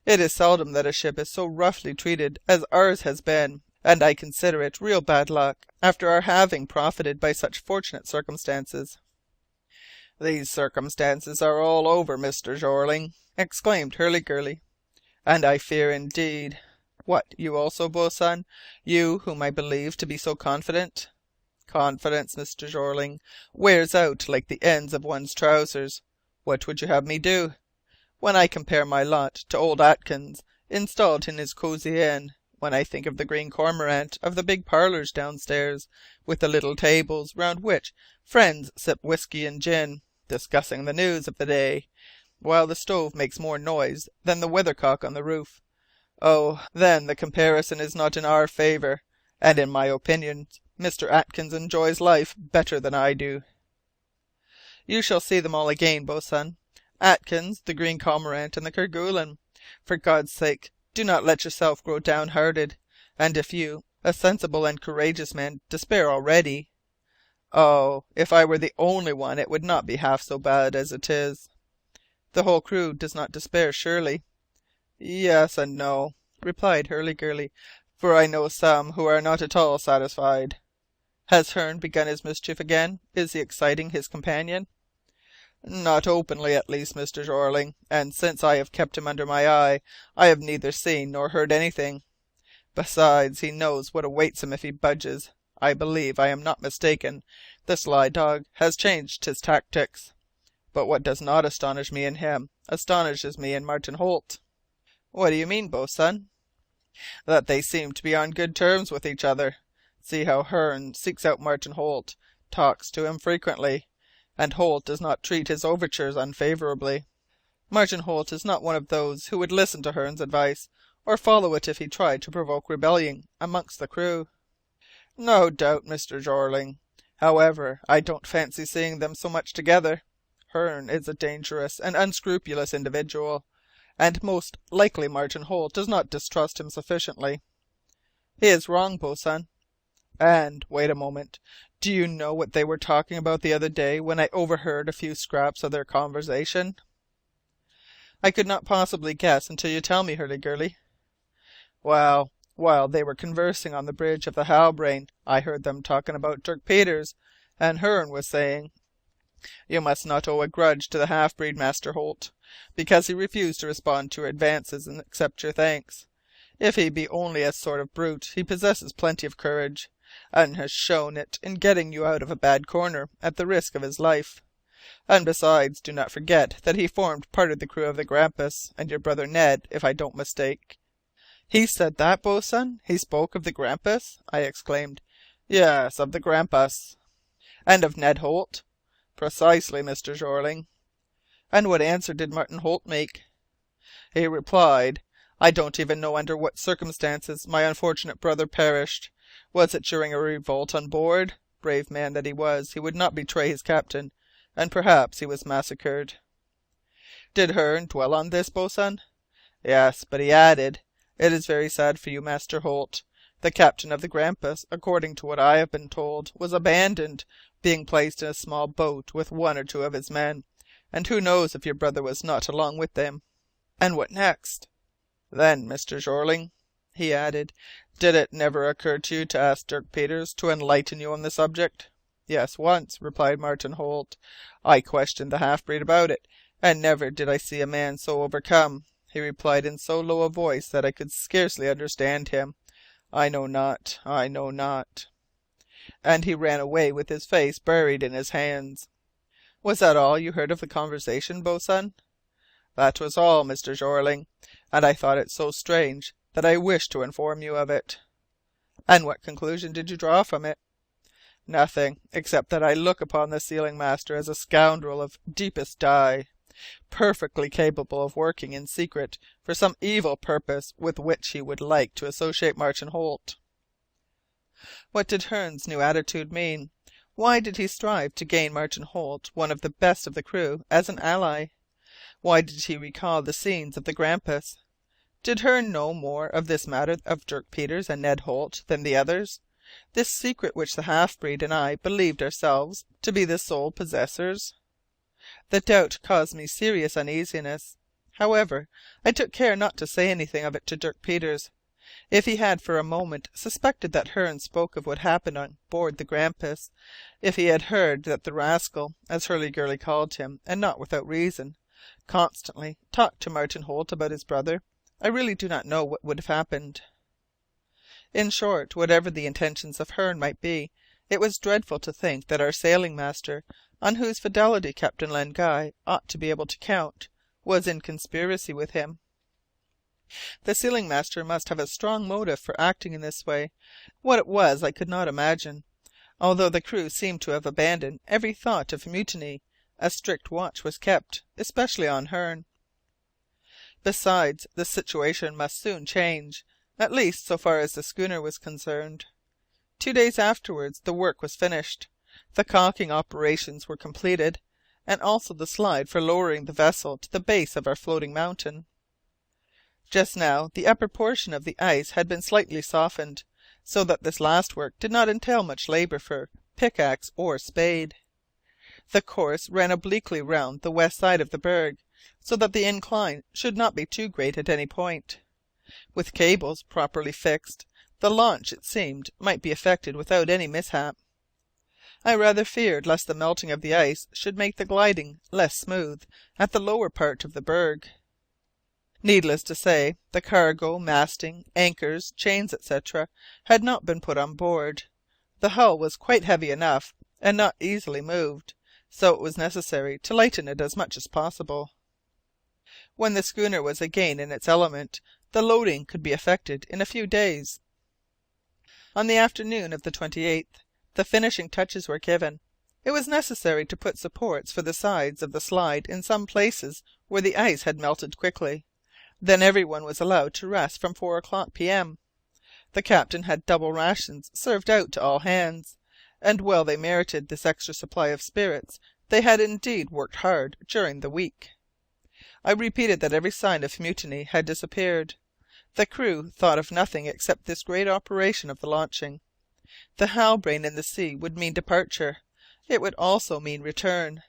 It is seldom that a ship is so roughly treated as ours has been, and I consider it real bad luck, after our having profited by such fortunate circumstances." "These circumstances are all over, Mr. Jeorling," exclaimed Hurliguerly, "and I fear indeed—" "What, you also, boatswain? You, whom I believe to be so confident?" "Confidence, Mr. Jeorling, wears out like the ends of one's trousers. What would you have me do? When I compare my lot to old Atkins, installed in his cosy inn, when I think of the Green Cormorant, of the big parlours downstairs, with the little tables round which friends sip whisky and gin, discussing the news of the day, while the stove makes more noise than the weathercock on the roof, oh, then the comparison is not in our favour, and in my opinion Mr. Atkins enjoys life better than I do." "You shall see them all again, boatswain. Atkins, the Green Cormorant, and the Kerguelen. For God's sake, do not let yourself grow downhearted, and if you, a sensible and courageous man, despair already—" "Oh, if I were the only one it would not be half so bad as it is." "The whole crew does not despair, surely?" "Yes and no," replied Hurliguerly, "for I know some who are not at all satisfied." "Has Hearne begun his mischief again? Is he exciting his companion?" "Not openly, at least, Mr. Jeorling, and since I have kept him under my eye, I have neither seen nor heard anything. Besides, he knows what awaits him if he budges. I believe I am not mistaken. The sly dog has changed his tactics. But what does not astonish me in him, astonishes me in Martin Holt." "What do you mean, boatswain?" "That they seem to be on good terms with each other. See how Hearne seeks out Martin Holt, talks to him frequently, and Holt does not treat his overtures unfavourably. Martin Holt is not one of those who would listen to Hearne's advice, or follow it if he tried to provoke rebellion amongst the crew." "No doubt, Mr. Jeorling. However, I don't fancy seeing them so much together. Hearne is a dangerous and unscrupulous individual, and most likely Martin Holt does not distrust him sufficiently." "He is wrong, boatswain." "And wait a moment. Do you know what they were talking about the other day when I overheard a few scraps of their conversation?" "I could not possibly guess until you tell me, Hurliguerly." "Well, while they were conversing on the bridge of the Halbrane, I heard them talking about Dirk Peters, and Hearne was saying, 'You must not owe a grudge to the half-breed, Master Holt, because he refused to respond to your advances and accept your thanks. If he be only a sort of brute, he possesses plenty of courage, and has shown it in getting you out of a bad corner at the risk of his life. And besides, do not forget that he formed part of the crew of the Grampus, and your brother Ned, if I don't mistake." "He said that, boatswain? He spoke of the Grampus?" I exclaimed. "Yes, of the Grampus." "And of Ned Holt?" "Precisely, Mr. Jeorling." "And what answer did Martin Holt make?" "He replied, 'I don't even know under what circumstances my unfortunate brother perished. Was it during a revolt on board? Brave man that he was, he would not betray his captain, and perhaps he was massacred.'" "Did Hearne dwell on this, boatswain?" "Yes, but he added, 'It is very sad for you, Master Holt. The captain of the Grampus, according to what I have been told, was abandoned, being placed in a small boat with one or two of his men, and who knows if your brother was not along with them?'" "And what next?" "Then, Mr. Jeorling," he added, "did it never occur to you to ask Dirk Peters to enlighten you on the subject?" "Yes, once," replied Martin Holt. "I questioned the half-breed about it, and never did I see a man so overcome. He replied in so low a voice that I could scarcely understand him. 'I know not, I know not.' And he ran away with his face buried in his hands." "Was that all you heard of the conversation, boatswain?" "That was all, Mr. Jeorling, and I thought it so strange that I wished to inform you of it." "And what conclusion did you draw from it?" "Nothing, except that I look upon the sealing master as a scoundrel of deepest dye, perfectly capable of working in secret for some evil purpose with which he would like to associate Martin Holt." What did Hearne's new attitude mean? Why did he strive to gain Martin Holt, one of the best of the crew, as an ally? Why did he recall the scenes of the Grampus? Did Hearne know more of this matter of Dirk Peters and Ned Holt than the others, this secret which the half-breed and I believed ourselves to be the sole possessors? The doubt caused me serious uneasiness. However, I took care not to say anything of it to Dirk Peters. If he had for a moment suspected that Hearne spoke of what happened on board the Grampus, if he had heard that the rascal, as Hurliguerly called him, and not without reason, constantly talked to Martin Holt about his brother, I really do not know what would have happened. In short, whatever the intentions of Hearne might be, it was dreadful to think that our sailing master, on whose fidelity Captain Len Guy ought to be able to count, was in conspiracy with him. The sealing master must have a strong motive for acting in this way. What it was I could not imagine. Although the crew seemed to have abandoned every thought of mutiny, a strict watch was kept, especially on Hearne. Besides, the situation must soon change, at least so far as the schooner was concerned. 2 days afterwards the work was finished. The caulking operations were completed, and also the slide for lowering the vessel to the base of our floating mountain. Just now the upper portion of the ice had been slightly softened, so that this last work did not entail much labour for pickaxe or spade. The course ran obliquely round the west side of the berg, so that the incline should not be too great at any point. With cables properly fixed, the launch, it seemed, might be effected without any mishap. I rather feared lest the melting of the ice should make the gliding less smooth at the lower part of the berg. Needless to say, the cargo, masting, anchors, chains, etc., had not been put on board. The hull was quite heavy enough, and not easily moved, so it was necessary to lighten it as much as possible. When the schooner was again in its element, the loading could be effected in a few days. On the afternoon of the 28th, the finishing touches were given. It was necessary to put supports for the sides of the slide in some places where the ice had melted quickly. Then every one was allowed to rest from 4 o'clock p.m. The captain had double rations served out to all hands, and well they merited this extra supply of spirits. They had indeed worked hard during the week. I repeated that every sign of mutiny had disappeared. The crew thought of nothing except this great operation of the launching. The Halbrane in the sea would mean departure. It would also mean return.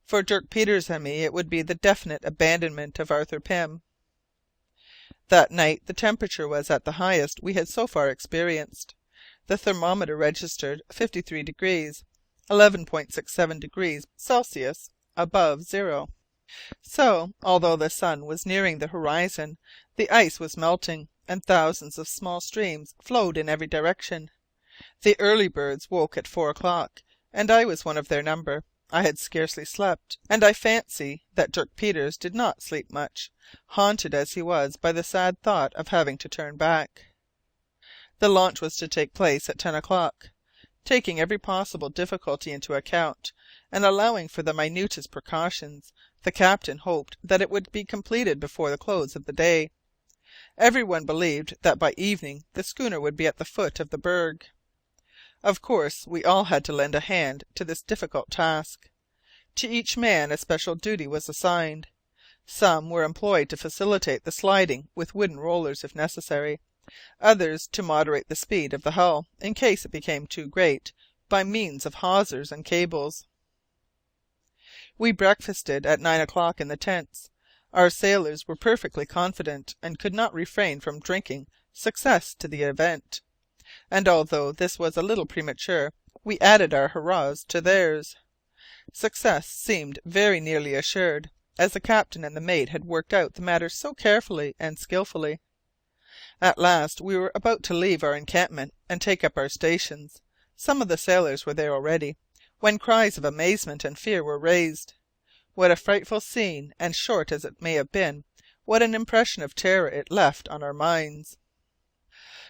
For Dirk Peters and me it would be the definite abandonment of Arthur Pym. That night the temperature was at the highest we had so far experienced. The thermometer registered 53 degrees, 11.67 degrees Celsius above zero. So, although the sun was nearing the horizon, the ice was melting, and thousands of small streams flowed in every direction. The early birds woke at 4 o'clock, and I was one of their number. I had scarcely slept, and I fancy that Dirk Peters did not sleep much, haunted as he was by the sad thought of having to turn back. The launch was to take place at 10 o'clock. Taking every possible difficulty into account, and allowing for the minutest precautions, the captain hoped that it would be completed before the close of the day. Every one believed that by evening the schooner would be at the foot of the berg. Of course, we all had to lend a hand to this difficult task. To each man a special duty was assigned. Some were employed to facilitate the sliding with wooden rollers if necessary, others to moderate the speed of the hull in case it became too great, by means of hawsers and cables. We breakfasted at 9 o'clock in the tents. Our sailors were perfectly confident, and could not refrain from drinking success to the event. And although this was a little premature, we added our hurrahs to theirs. Success seemed very nearly assured, as the captain and the mate had worked out the matter so carefully and skilfully. At last we were about to leave our encampment and take up our stations. Some of the sailors were there already, when cries of amazement and fear were raised. What a frightful scene, and short as it may have been, what an impression of terror it left on our minds!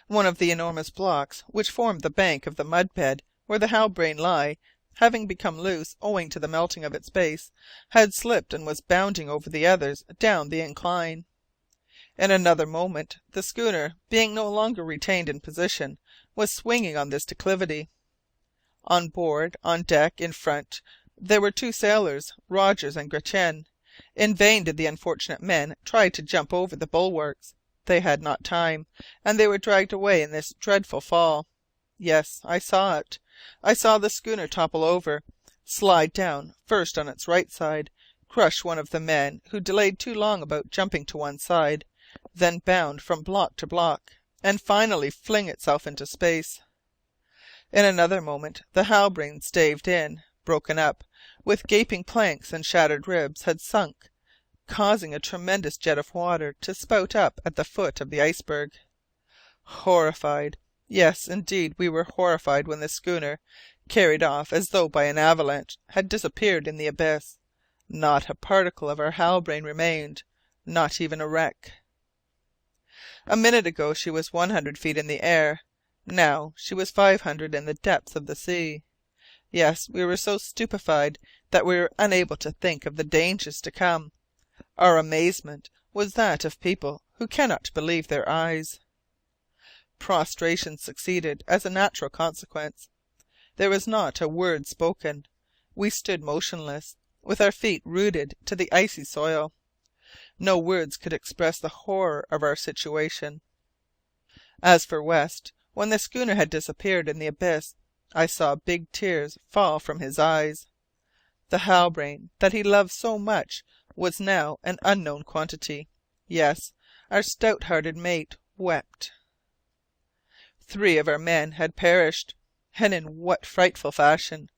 One of the enormous blocks which formed the bank of the mud bed where the Halbrane lay, having become loose owing to the melting of its base, had slipped and was bounding over the others down the incline. In another moment the schooner, being no longer retained in position, was swinging on this declivity. On board, on deck, in front, there were 2 sailors, Rogers and Gratian. In vain did the unfortunate men try to jump over the bulwarks. They had not time, and they were dragged away in this dreadful fall. Yes, I saw it. I saw the schooner topple over, slide down first on its right side, crush one of the men who delayed too long about jumping to one side, then bound from block to block, and finally fling itself into space. In another moment the Halbrane staved in, broken up, with gaping planks and shattered ribs, had sunk, causing a tremendous jet of water to spout up at the foot of the iceberg. Horrified! Yes, indeed, we were horrified when the schooner, carried off as though by an avalanche, had disappeared in the abyss. Not a particle of our Halbrane remained, not even a wreck. A minute ago she was 100 feet in the air. Now she was 500 in the depths of the sea. Yes, we were so stupefied that we were unable to think of the dangers to come. Our amazement was that of people who cannot believe their eyes. Prostration succeeded as a natural consequence. There was not a word spoken. We stood motionless, with our feet rooted to the icy soil. No words could express the horror of our situation. As for West, when the schooner had disappeared in the abyss, I saw big tears fall from his eyes. The Halbrane that he loved so much was now an unknown quantity. Yes, our stout-hearted mate wept. 3 of our men had perished, and in what frightful fashion!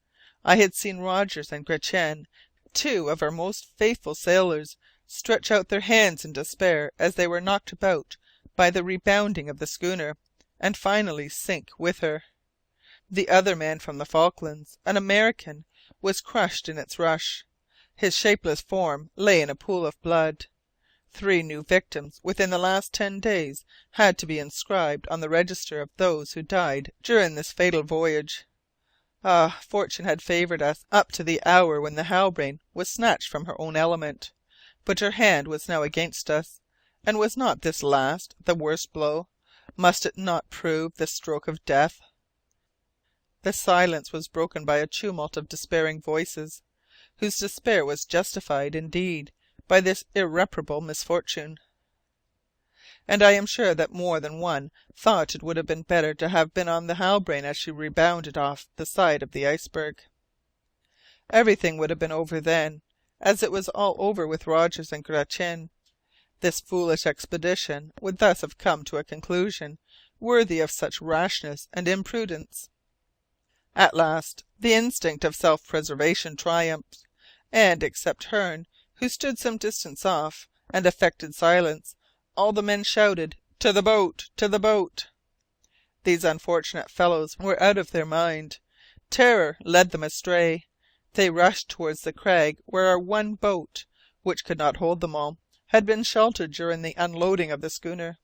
I had seen Rogers and Gratian, 2 of our most faithful sailors, stretch out their hands in despair as they were knocked about by the rebounding of the schooner, and finally sink with her. The other man from the Falklands, an American, was crushed in its rush. His shapeless form lay in a pool of blood. 3 new victims within the last 10 days had to be inscribed on the register of those who died during this fatal voyage. Ah, fortune had favoured us up to the hour when the Halbrane was snatched from her own element, but her hand was now against us, and was not this last the worst blow? Must it not prove the stroke of death? The silence was broken by a tumult of despairing voices, whose despair was justified indeed by this irreparable misfortune. And I am sure that more than one thought it would have been better to have been on the Halbrane as she rebounded off the side of the iceberg. Everything would have been over then, as it was all over with Rogers and Gratian. This foolish expedition would thus have come to a conclusion worthy of such rashness and imprudence. At last the instinct of self-preservation triumphed, and, except Hearne, who stood some distance off, and affected silence, all the men shouted, "To the boat! To the boat!" These unfortunate fellows were out of their mind. Terror led them astray. They rushed towards the crag where our one boat, which could not hold them all, had been sheltered during the unloading of the schooner.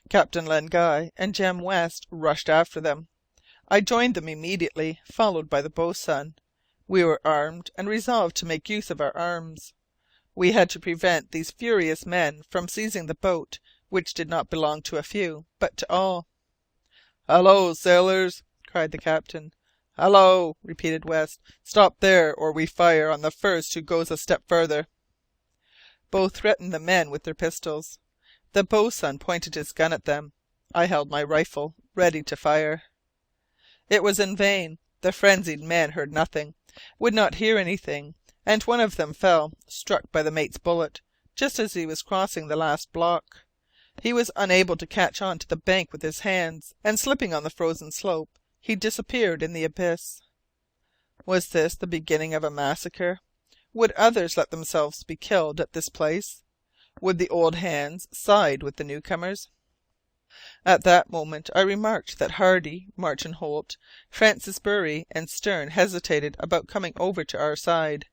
Captain Len Guy and Jem West rushed after them. I joined them immediately, followed by the boatswain. We were armed, and resolved to make use of our arms. We had to prevent these furious men from seizing the boat, which did not belong to a few, but to all. "Hallo, sailors!" cried the captain. "Hallo!" repeated West. "Stop there, or we fire on the first who goes a step further." Both threatened the men with their pistols. The boatswain pointed his gun at them. I held my rifle, ready to fire. It was in vain. The frenzied men heard nothing, would not hear anything, and one of them fell, struck by the mate's bullet, just as he was crossing the last block. He was unable to catch on to the bank with his hands, and slipping on the frozen slope, he disappeared in the abyss. Was this the beginning of a massacre? Would others let themselves be killed at this place? Would the old hands side with the newcomers? At that moment I remarked that Hardy, Martin Holt, Francis Bury, and Stern hesitated about coming over to our side,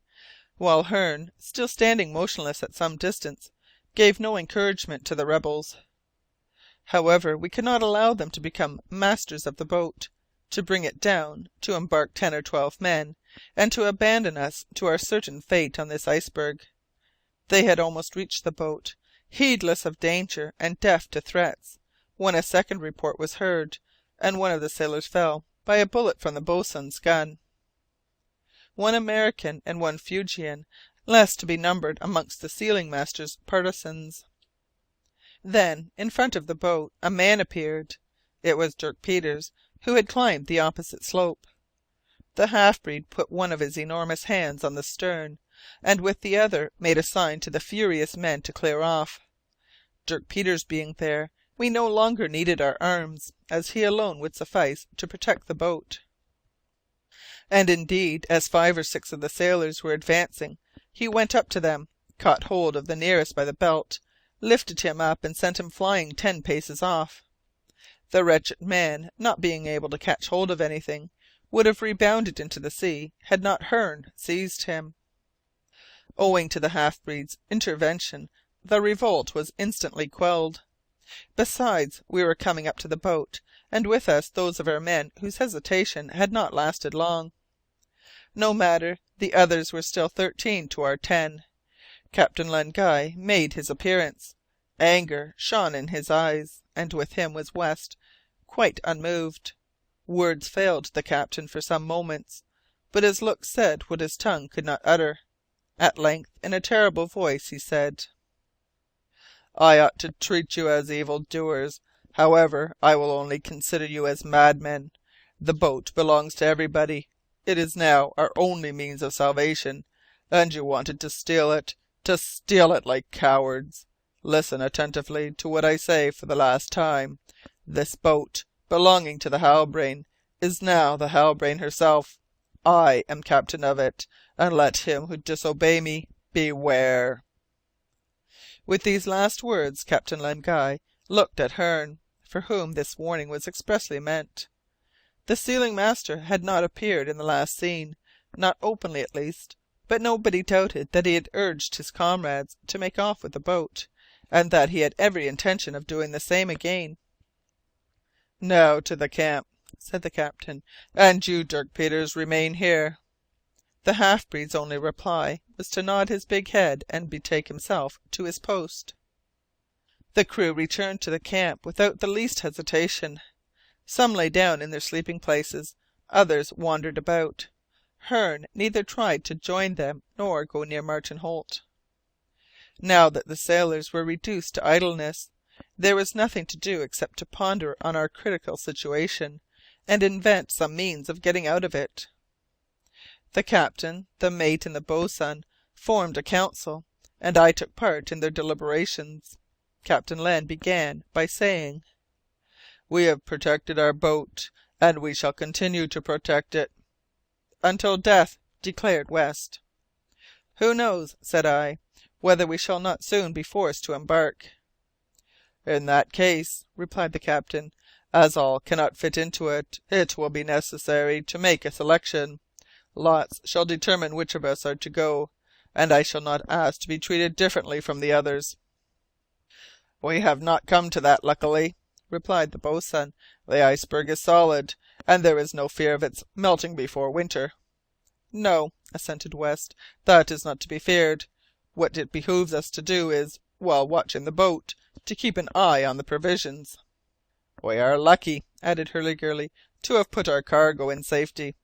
while Hearne, still standing motionless at some distance, gave no encouragement to the rebels. However, we could not allow them to become masters of the boat, to bring it down, to embark 10 or 12 men, and to abandon us to our certain fate on this iceberg. They had almost reached the boat, heedless of danger and deaf to threats, when a second report was heard, and one of the sailors fell by a bullet from the boatswain's gun. One American and one Fuegian, less to be numbered amongst the sealing master's partisans. Then, in front of the boat, a man appeared. It was Dirk Peters, who had climbed the opposite slope. The half-breed put one of his enormous hands on the stern, and with the other made a sign to the furious men to clear off. Dirk Peters being there, we no longer needed our arms, as he alone would suffice to protect the boat. And indeed, as 5 or 6 of the sailors were advancing, he went up to them, caught hold of the nearest by the belt, lifted him up, and sent him flying 10 paces off. The wretched man, not being able to catch hold of anything, would have rebounded into the sea had not Hearne seized him. Owing to the half-breed's intervention, the revolt was instantly quelled. Besides, we were coming up to the boat, and with us those of our men whose hesitation had not lasted long. No matter, the others were still 13 to our 10. Captain Len Guy made his appearance. Anger shone in his eyes. and with him was West, quite unmoved. Words failed the captain for some moments, but his look said what his tongue could not utter. At length, in a terrible voice, he said, "I ought to treat you as evil doers. However, I will only consider you as madmen. The boat belongs to everybody. It is now our only means of salvation, and you wanted to steal it like cowards. Listen attentively to what I say for the last time. This boat, belonging to the Halbrane, is now the Halbrane herself. I am captain of it, and let him who disobey me beware." With these last words Captain Len Guy looked at Hearne, for whom this warning was expressly meant. The sealing master had not appeared in the last scene, not openly at least, but nobody doubted that he had urged his comrades to make off with the boat, and that he had every intention of doing the same again. "Now to the camp," said the captain, "and you, Dirk Peters, remain here." The half-breed's only reply was to nod his big head and betake himself to his post. The crew returned to the camp without the least hesitation. Some lay down in their sleeping places, others wandered about. Hearne neither tried to join them nor go near Martin Holt. Now that the sailors were reduced to idleness, there was nothing to do except to ponder on our critical situation, and invent some means of getting out of it. The captain, the mate, and the boatswain formed a council, and I took part in their deliberations. Captain Len began by saying, "We have protected our boat, and we shall continue to protect it." "Until death," declared West. "Who knows," said I, "whether we shall not soon be forced to embark?" "In that case," replied the captain, "as all cannot fit into it, it will be necessary to make a selection. Lots shall determine which of us are to go, and I shall not ask to be treated differently from the others." "We have not come to that, luckily," replied the boatswain. "The iceberg is solid, and there is no fear of its melting before winter." "No," assented West, "that is not to be feared. What it behoves us to do is, while watching the boat, to keep an eye on the provisions." "We are lucky," added Hurliguerly, "to have put our cargo in safety.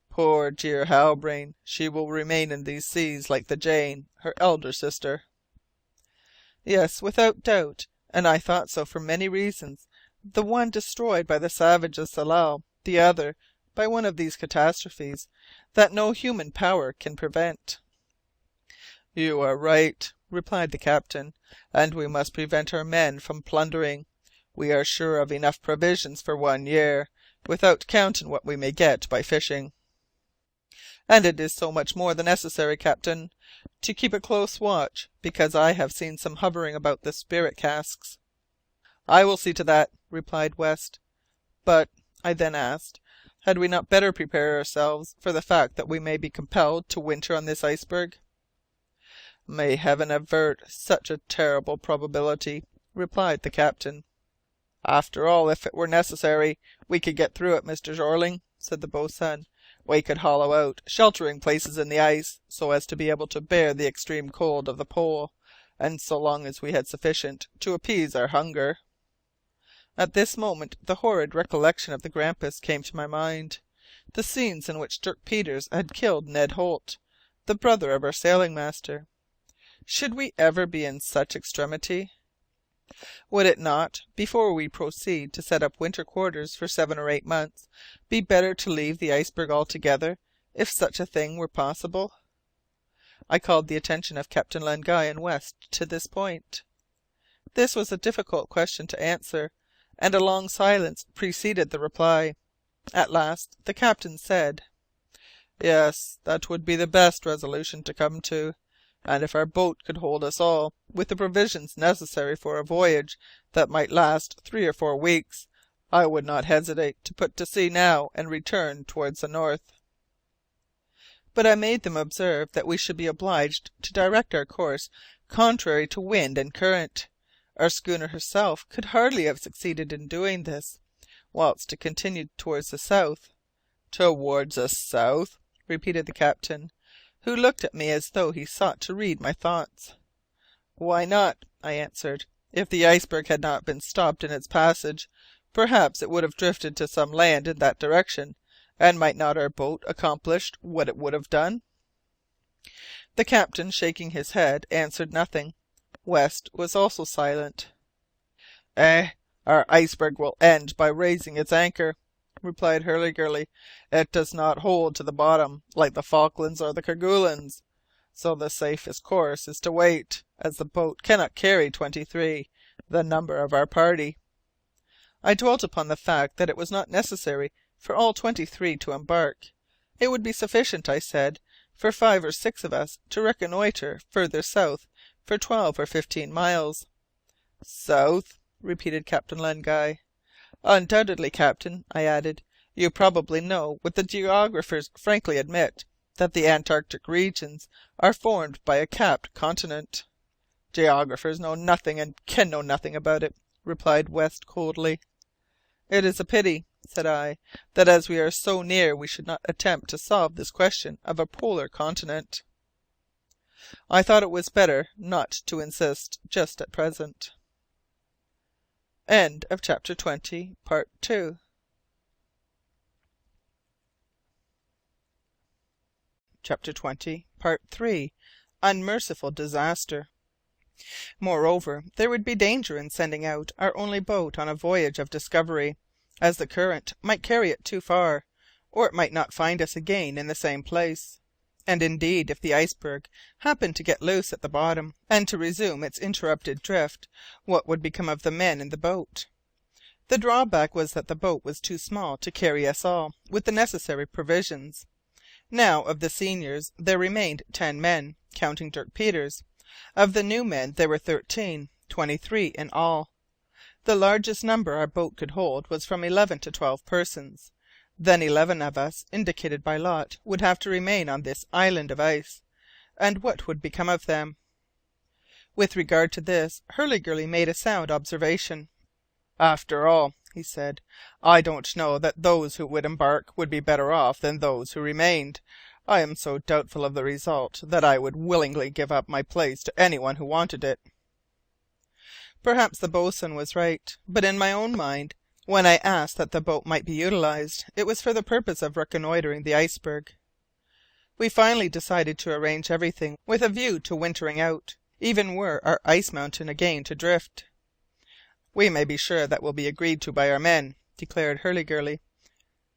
Poor dear Halbrane, she will remain in these seas like the Jane, her elder sister." Yes, without doubt, and I thought so for many reasons, the one destroyed by the savages of Tsalal, the other by one of these catastrophes that no human power can prevent. "You are right," replied the captain, "and we must prevent our men from plundering. We are sure of enough provisions for 1 year, without counting what we may get by fishing." "And it is so much more the necessary, captain, to keep a close watch, because I have seen some hovering about the spirit casks." "I will see to that," replied West. "But," I then asked, "had we not better prepare ourselves for the fact that we may be compelled to winter on this iceberg?" "May Heaven avert such a terrible probability," replied the captain. "After all, if it were necessary, we could get through it, Mr. Jeorling," said the boatswain. "We could hollow out sheltering places in the ice, so as to be able to bear the extreme cold of the pole, and so long as we had sufficient to appease our hunger." At this moment the horrid recollection of the Grampus came to my mind, the scenes in which Dirk Peters had killed Ned Holt, the brother of our sailing master. Should we ever be in such extremity? Would it not, before we proceed to set up winter quarters for 7 or 8 months, be better to leave the iceberg altogether, if such a thing were possible? I called the attention of Captain Len Guy and West to this point. This was a difficult question to answer, and a long silence preceded the reply. At last the captain said, "Yes, that would be the best resolution to come to. And if our boat could hold us all, with the provisions necessary for a voyage that might last 3 or 4 weeks, I would not hesitate to put to sea now and return towards the north." But I made them observe that we should be obliged to direct our course contrary to wind and current. Our schooner herself could hardly have succeeded in doing this, whilst to continue towards the south. "Towards the south?" repeated the captain, who looked at me as though he sought to read my thoughts. "Why not?" I answered. If the iceberg had not been stopped in its passage, perhaps it would have drifted to some land in that direction, and might not our boat accomplish what it would have done?" The captain, shaking his head, answered nothing. West was also silent. Our iceberg will end by raising its anchor," replied Hurliguerly. "It does not hold to the bottom, like the Falklands or the Kerguelens. So the safest course is to wait, as the boat cannot carry 23, the number of our party." I dwelt upon the fact that it was not necessary for all 23 to embark. It would be sufficient, I said, for 5 or 6 of us to reconnoitre further south for 12 or 15 miles. "South?" repeated Captain Len Guy. "Undoubtedly, captain," I added. "You probably know what the geographers frankly admit, that the Antarctic regions are formed by a capped continent." "Geographers know nothing and can know nothing about it," replied West coldly. "It is a pity," said I, "that as we are so near we should not attempt to solve this question of a polar continent." I thought it was better not to insist just at present. Chapter 20, Part 3. Unmerciful Disaster. Moreover, there would be danger in sending out our only boat on a voyage of discovery, as the current might carry it too far, or it might not find us again in the same place. And indeed, if the iceberg happened to get loose at the bottom, and to resume its interrupted drift, what would become of the men in the boat? The drawback was that the boat was too small to carry us all, with the necessary provisions. Now, of the seniors there remained 10 men, counting Dirk Peters. Of the new men there were 13, 23 in all. The largest number our boat could hold was from 11 to 12 persons. Then 11 of us, indicated by lot, would have to remain on this island of ice, and what would become of them? With regard to this, Hurliguerly made a sound observation. "After all," he said, "I don't know that those who would embark would be better off than those who remained. I am so doubtful of the result that I would willingly give up my place to anyone who wanted it." Perhaps the boatswain was right, but in my own mind, when I asked that the boat might be utilized, it was for the purpose of reconnoitring the iceberg. We finally decided to arrange everything with a view to wintering out, even were our ice mountain again to drift. "We may be sure that will be agreed to by our men," declared Hurliguerly.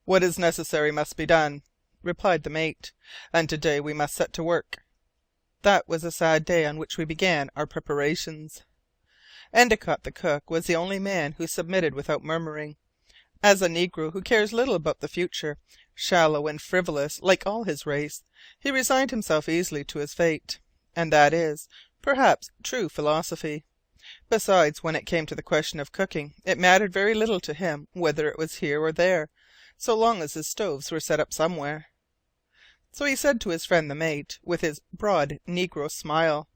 "What is necessary must be done," replied the mate, "and to-day we must set to work." That was a sad day on which we began our preparations. Endicott the cook was the only man who submitted without murmuring. As a negro who cares little about the future, shallow and frivolous like all his race, he resigned himself easily to his fate, and that is, perhaps, true philosophy. Besides, when it came to the question of cooking, it mattered very little to him whether it was here or there, so long as his stoves were set up somewhere. So he said to his friend the mate, with his broad negro smile,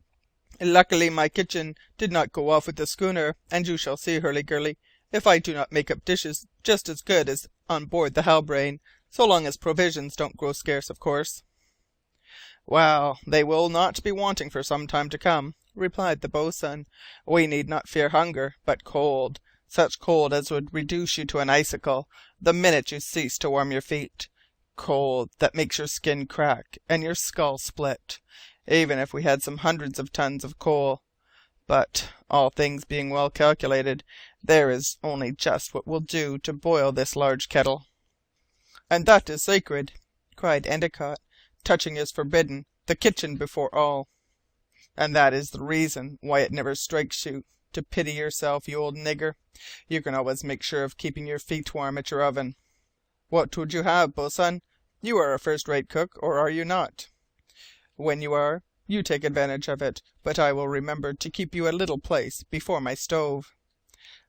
"Luckily my kitchen did not go off with the schooner, and you shall see, Hurliguerly, if I do not make up dishes just as good as on board the Halbrane, so long as provisions don't grow scarce, of course." "Well, they will not be wanting for some time to come," replied the boatswain. "We need not fear hunger, but cold, such cold as would reduce you to an icicle the minute you cease to warm your feet, cold that makes your skin crack and your skull split, even if we had some hundreds of tons of coal. But, all things being well calculated, there is only just what will do to boil this large kettle." "And that is sacred," cried Endicott. "Touching is forbidden, the kitchen before all." "And that is the reason why it never strikes you to pity yourself, you old nigger. You can always make sure of keeping your feet warm at your oven. What would you have, boatswain? You are a first-rate cook, or are you not? When you are, you take advantage of it, but I will remember to keep you a little place before my stove."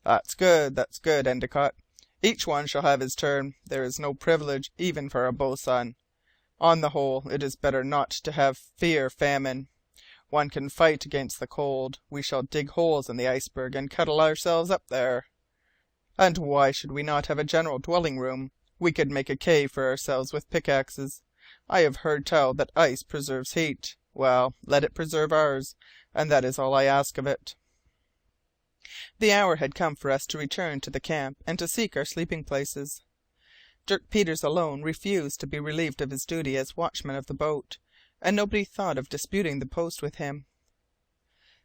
That's good, Endicott. Each one shall have his turn. There is no privilege even for a boatswain. On the whole, it is better not to have fear famine. One can fight against the cold. We shall dig holes in the iceberg and cuddle ourselves up there. And why should we not have a general dwelling room? We could make a cave for ourselves with pickaxes. I have heard tell that ice preserves heat. Well, let it preserve ours, and that is all I ask of it." The hour had come for us to return to the camp and to seek our sleeping places. Dirk Peters alone refused to be relieved of his duty as watchman of the boat, and nobody thought of disputing the post with him.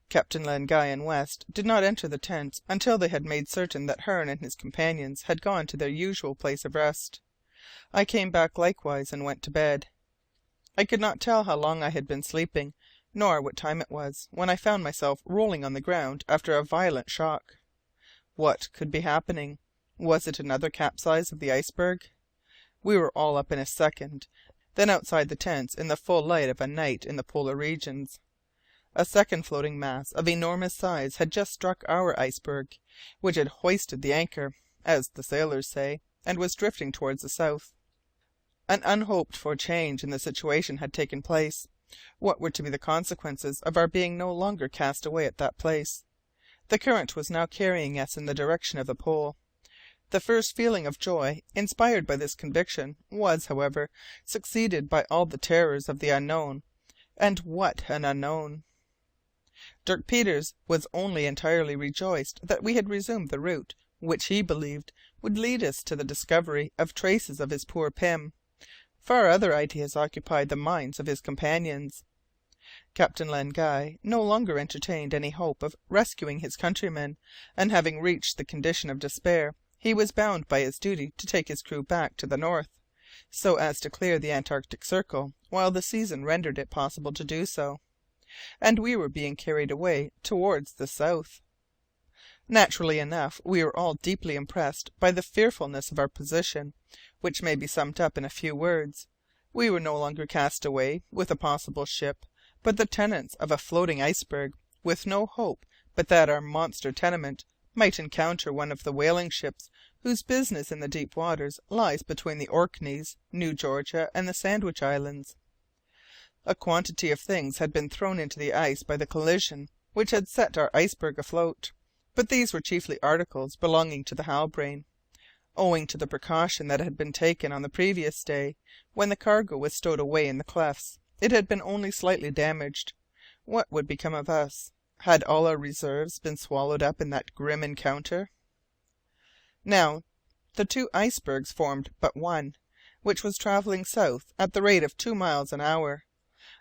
Captain Len Guy and West did not enter the tent until they had made certain that Hearne and his companions had gone to their usual place of rest. I came back likewise and went to bed. I could not tell how long I had been sleeping, nor what time it was, when I found myself rolling on the ground after a violent shock. What could be happening? Was it another capsize of the iceberg? We were all up in a second, then outside the tents in the full light of a night in the polar regions. A second floating mass of enormous size had just struck our iceberg, which had hoisted the anchor, as the sailors say, and was drifting towards the south. An unhoped for change in the situation had taken place. What were to be the consequences of our being no longer cast away at that place? The current was now carrying us in the direction of the pole. The first feeling of joy inspired by this conviction was, however, succeeded by all the terrors of the unknown. And what an unknown! Dirk Peters was only entirely rejoiced that we had resumed the route which he believed would lead us to the discovery of traces of his poor Pym. Far other ideas occupied the minds of his companions. Captain Len Guy no longer entertained any hope of rescuing his countrymen, and having reached the condition of despair, he was bound by his duty to take his crew back to the north, so as to clear the Antarctic Circle while the season rendered it possible to do so. And we were being carried away towards the south. Naturally enough, we were all deeply impressed by the fearfulness of our position, which may be summed up in a few words. We were no longer cast away with a possible ship, but the tenants of a floating iceberg, with no hope but that our monster tenement might encounter one of the whaling ships whose business in the deep waters lies between the Orkneys, New Georgia, and the Sandwich Islands. A quantity of things had been thrown into the ice by the collision which had set our iceberg afloat, but these were chiefly articles belonging to the Halbrane. Owing to the precaution that had been taken on the previous day, when the cargo was stowed away in the clefts, it had been only slightly damaged. What would become of us? Had all our reserves been swallowed up in that grim encounter? Now, the two icebergs formed but one, which was travelling south at the rate of 2 miles an hour.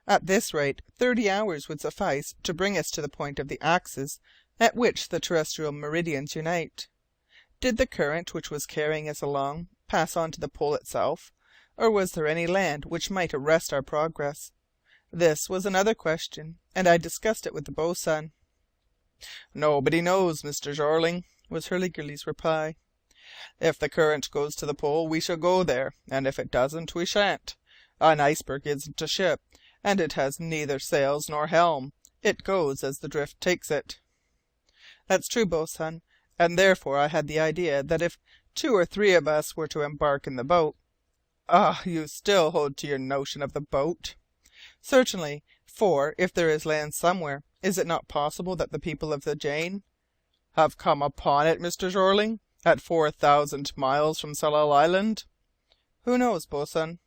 At this rate 30 hours would suffice to bring us to the point of the axis at which the terrestrial meridians unite. Did the current which was carrying us along pass on to the pole itself, or was there any land which might arrest our progress? This was another question, and I discussed it with the boatswain. "Nobody knows, Mr. Jeorling," was Hurliguerly's reply. "If the current goes to the pole, we shall go there, and if it doesn't, we shan't. An iceberg isn't a ship, and it has neither sails nor helm. It goes as the drift takes it." "That's true, boatswain, and therefore I had the idea that if 2 or 3 of us were to embark in the boat—" "Ah, you still hold to your notion of the boat?" "Certainly, for if there is land somewhere, is it not possible that the people of the Jane—" "Have come upon it, Mr. Jeorling, at 4,000 miles from Tsalal Island?" "Who knows, boatswain?"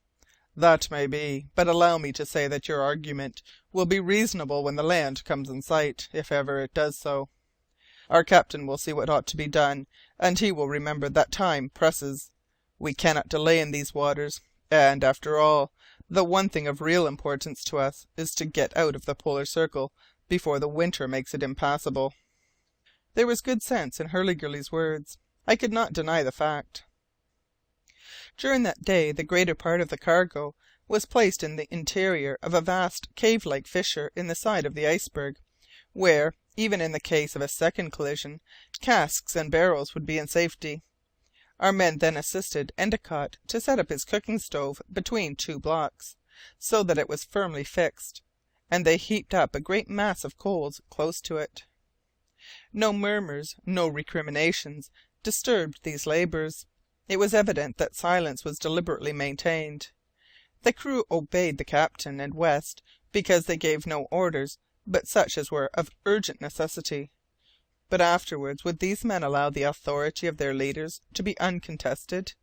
"That may be, but allow me to say that your argument will be reasonable when the land comes in sight, if ever it does so. Our captain will see what ought to be done, and he will remember that time presses. We cannot delay in these waters, and, after all, the one thing of real importance to us is to get out of the polar circle before the winter makes it impassable." There was good sense in Hurliguerly's words. I could not deny the fact. During that day the greater part of the cargo was placed in the interior of a vast cave-like fissure in the side of the iceberg, where, even in the case of a second collision, casks and barrels would be in safety. Our men then assisted Endicott to set up his cooking stove between 2 blocks, so that it was firmly fixed, and they heaped up a great mass of coals close to it. No murmurs, no recriminations disturbed these labours. It was evident that silence was deliberately maintained. The crew obeyed the captain and West because they gave no orders but such as were of urgent necessity. But afterwards would these men allow the authority of their leaders to be uncontested?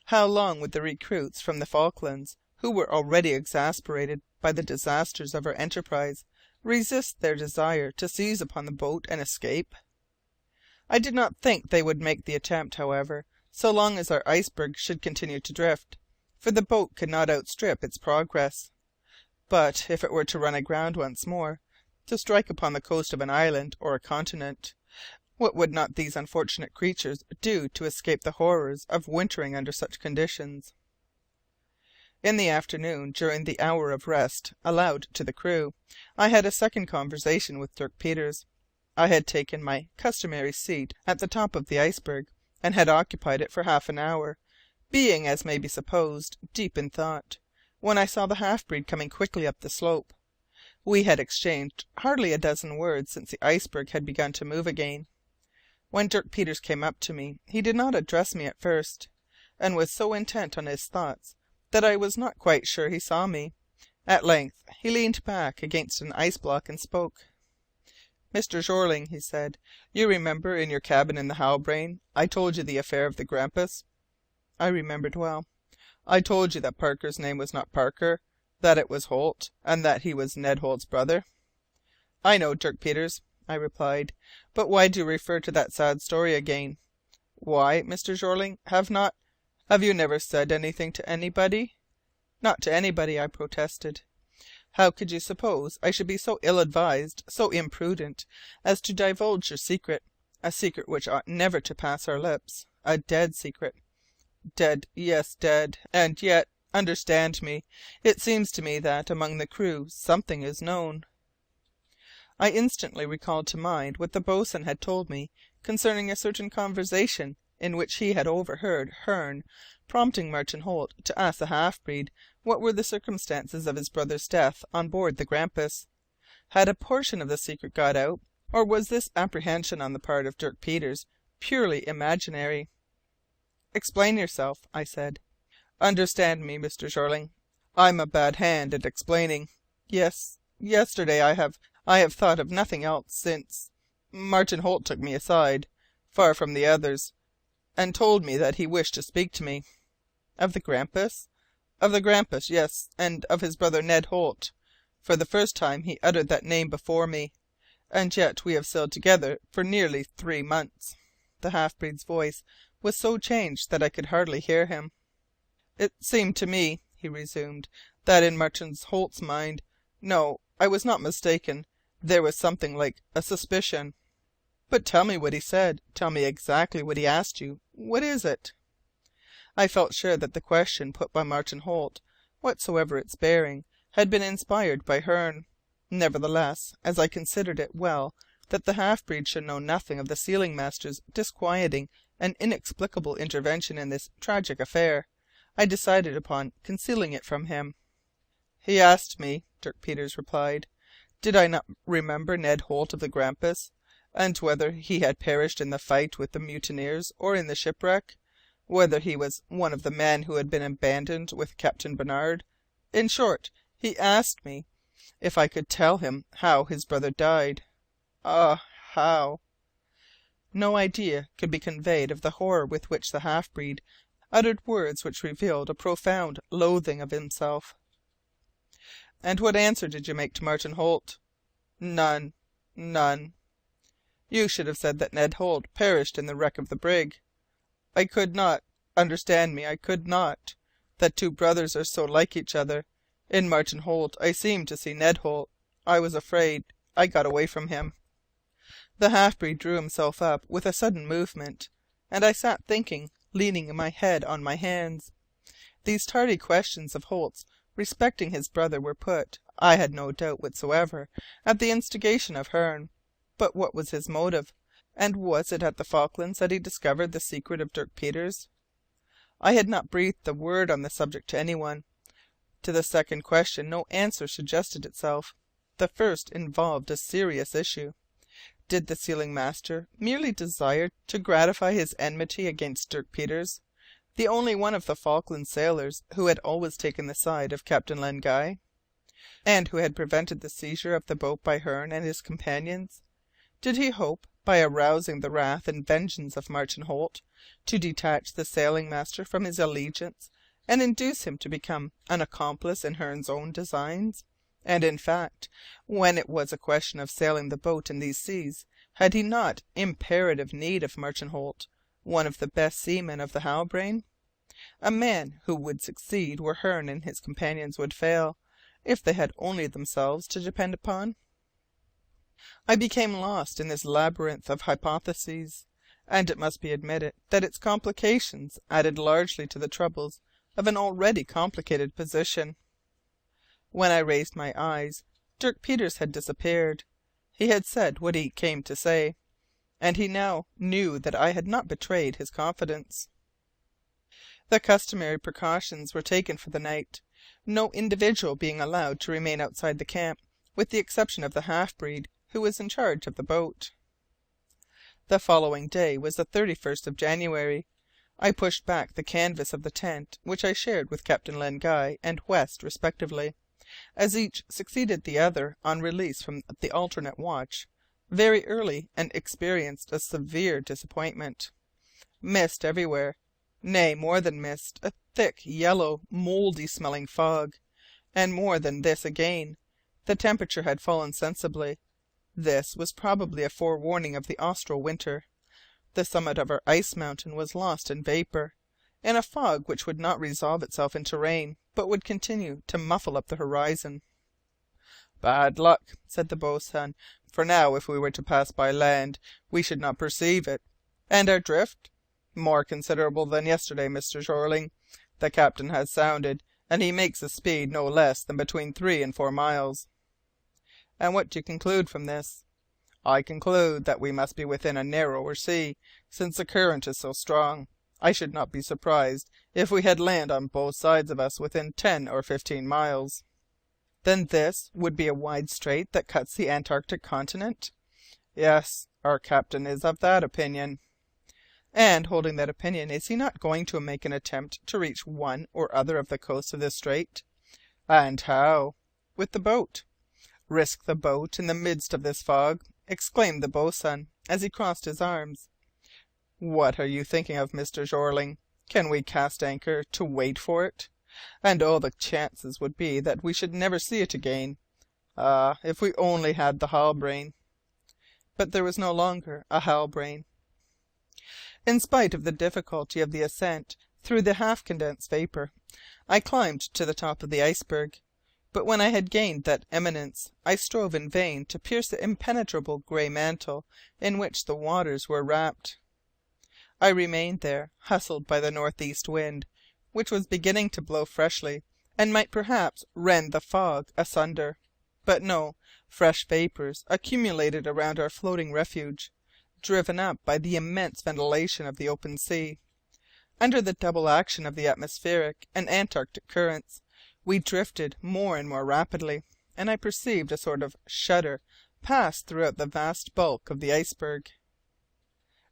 How long would the recruits from the Falklands, who were already exasperated by the disasters of our enterprise, resist their desire to seize upon the boat and escape? I did not think they would make the attempt, however, so long as our iceberg should continue to drift, for the boat could not outstrip its progress. But if it were to run aground once more, to strike upon the coast of an island or a continent, what would not these unfortunate creatures do to escape the horrors of wintering under such conditions? In the afternoon, during the hour of rest allowed to the crew, I had a second conversation with Dirk Peters. I had taken my customary seat at the top of the iceberg, and had occupied it for half an hour, being, as may be supposed, deep in thought, when I saw the half-breed coming quickly up the slope. We had exchanged hardly a dozen words since the iceberg had begun to move again. When Dirk Peters came up to me, he did not address me at first, and was so intent on his thoughts that I was not quite sure he saw me. At length he leaned back against an ice block and spoke. "Mr. Jeorling," he said, "you remember in your cabin in the Halbrane I told you the affair of the Grampus?" I remembered well. "I told you that Parker's name was not Parker, that it was Holt, and that he was Ned Holt's brother?" "I know, Dirk Peters," I replied, "but why do you refer to that sad story again?" "Why, Mr. Jeorling? Have you never said anything to anybody?" "Not to anybody," I protested. "How could you suppose I should be so ill advised, so imprudent, as to divulge your secret, a secret which ought never to pass our lips, a dead secret?" "Dead, yes, dead. And yet, understand me, it seems to me that, among the crew, something is known." I instantly recalled to mind what the boatswain had told me concerning a certain conversation in which he had overheard Hearne prompting Martin Holt to ask the half-breed what were the circumstances of his brother's death on board the Grampus. Had a portion of the secret got out, or was this apprehension on the part of Dirk Peters purely imaginary? "Explain yourself," I said. "Understand me, Mr. Jeorling. I'm a bad hand at explaining. Yesterday I have thought of nothing else since Martin Holt took me aside, far from the others, and told me that he wished to speak to me." "Of the Grampus?" "Of the Grampus, yes, and of his brother Ned Holt. For the first time he uttered that name before me. And yet we have sailed together for nearly 3 months." The half-breed's voice was so changed that I could hardly hear him. "It seemed to me," he resumed, "that in Martin Holt's mind, no, I was not mistaken, there was something like a suspicion." "But tell me what he said. Tell me exactly what he asked you. What is it?" I felt sure that the question put by Martin Holt, whatsoever its bearing, had been inspired by Hearne. Nevertheless, as I considered it well that the half-breed should know nothing of the sealing master's disquieting and inexplicable intervention in this tragic affair, I decided upon concealing it from him. "He asked me," Dirk Peters replied, "did I not remember Ned Holt of the Grampus, and whether he had perished in the fight with the mutineers or in the shipwreck, whether he was one of the men who had been abandoned with Captain Barnard. In short, he asked me if I could tell him how his brother died." "Ah, how?" No idea could be conveyed of the horror with which the half-breed uttered words which revealed a profound loathing of himself. "And what answer did you make to Martin Holt?" "None. You should have said that Ned Holt perished in the wreck of the brig." "I could not. Understand me, I could not. That two brothers are so like each other. In Martin Holt I seemed to see Ned Holt. I was afraid. I got away from him." The half-breed drew himself up with a sudden movement, and I sat thinking, leaning my head on my hands. These tardy questions of Holt's respecting his brother were put, I had no doubt whatsoever, at the instigation of Hearne. But what was his motive, and was it at the Falklands that he discovered the secret of Dirk Peters? I had not breathed a word on the subject to anyone. To the second question no answer suggested itself. The first involved a serious issue. Did the sealing master merely desire to gratify his enmity against Dirk Peters, the only one of the Falkland sailors who had always taken the side of Captain Len Guy, and who had prevented the seizure of the boat by Hearne and his companions? Did he hope, by arousing the wrath and vengeance of Martin Holt, to detach the sailing master from his allegiance, and induce him to become an accomplice in Hearne's own designs? And in fact, when it was a question of sailing the boat in these seas, Had he not imperative need of Martin Holt, one of the best seamen of the Halbrane? A man who would succeed where Hearne and his companions would fail, if they had only themselves to depend upon? I became lost in this labyrinth of hypotheses, and it must be admitted that its complications added largely to the troubles of an already complicated position. When I raised my eyes, Dirk Peters had disappeared. He had said what he came to say, and he now knew that I had not betrayed his confidence. The customary precautions were taken for the night, no individual being allowed to remain outside the camp, with the exception of the half-breed who was in charge of the boat. The following day was the 31st of January. I pushed back the canvas of the tent which I shared with Captain Len Guy and West respectively, as each succeeded the other on release from the alternate watch, very early, and experienced a severe disappointment. Mist everywhere, nay, more than mist, a thick, yellow, mouldy-smelling fog, and more than this again, the temperature had fallen sensibly. This was probably a forewarning of the austral winter. The summit of our ice mountain was lost in vapour, in a fog which would not resolve itself into rain, but would continue to muffle up the horizon. "Bad luck," said the boatswain, "for now if we were to pass by land, we should not perceive it. And our drift?" "More considerable than yesterday, Mr. Jeorling. The captain has sounded, and he makes a speed no less than between 3 and 4 miles." "And what do you conclude from this?" "I conclude that we must be within a narrower sea, since the current is so strong. I should not be surprised if we had land on both sides of us within 10 or 15 miles." "Then this would be a wide strait that cuts the Antarctic continent?" "Yes, our captain is of that opinion." "And holding that opinion, is he not going to make an attempt to reach one or other of the coasts of this strait?" "And how?" "With the boat." "Risk the boat in the midst of this fog!" exclaimed the boatswain, as he crossed his arms. "What are you thinking of, Mr. Jeorling? Can we cast anchor to wait for it? And oh, the chances would be that we should never see it again. Ah, if we only had the Halbrane!" But there was no longer a Halbrane. In spite of the difficulty of the ascent through the half-condensed vapour, I climbed to the top of the iceberg, but when I had gained that eminence, I strove in vain to pierce the impenetrable grey mantle in which the waters were wrapped. I remained there, hustled by the north-east wind, which was beginning to blow freshly, and might perhaps rend the fog asunder. But no, fresh vapours accumulated around our floating refuge, driven up by the immense ventilation of the open sea. Under the double action of the atmospheric and Antarctic currents, we drifted more and more rapidly, and I perceived a sort of shudder pass throughout the vast bulk of the iceberg.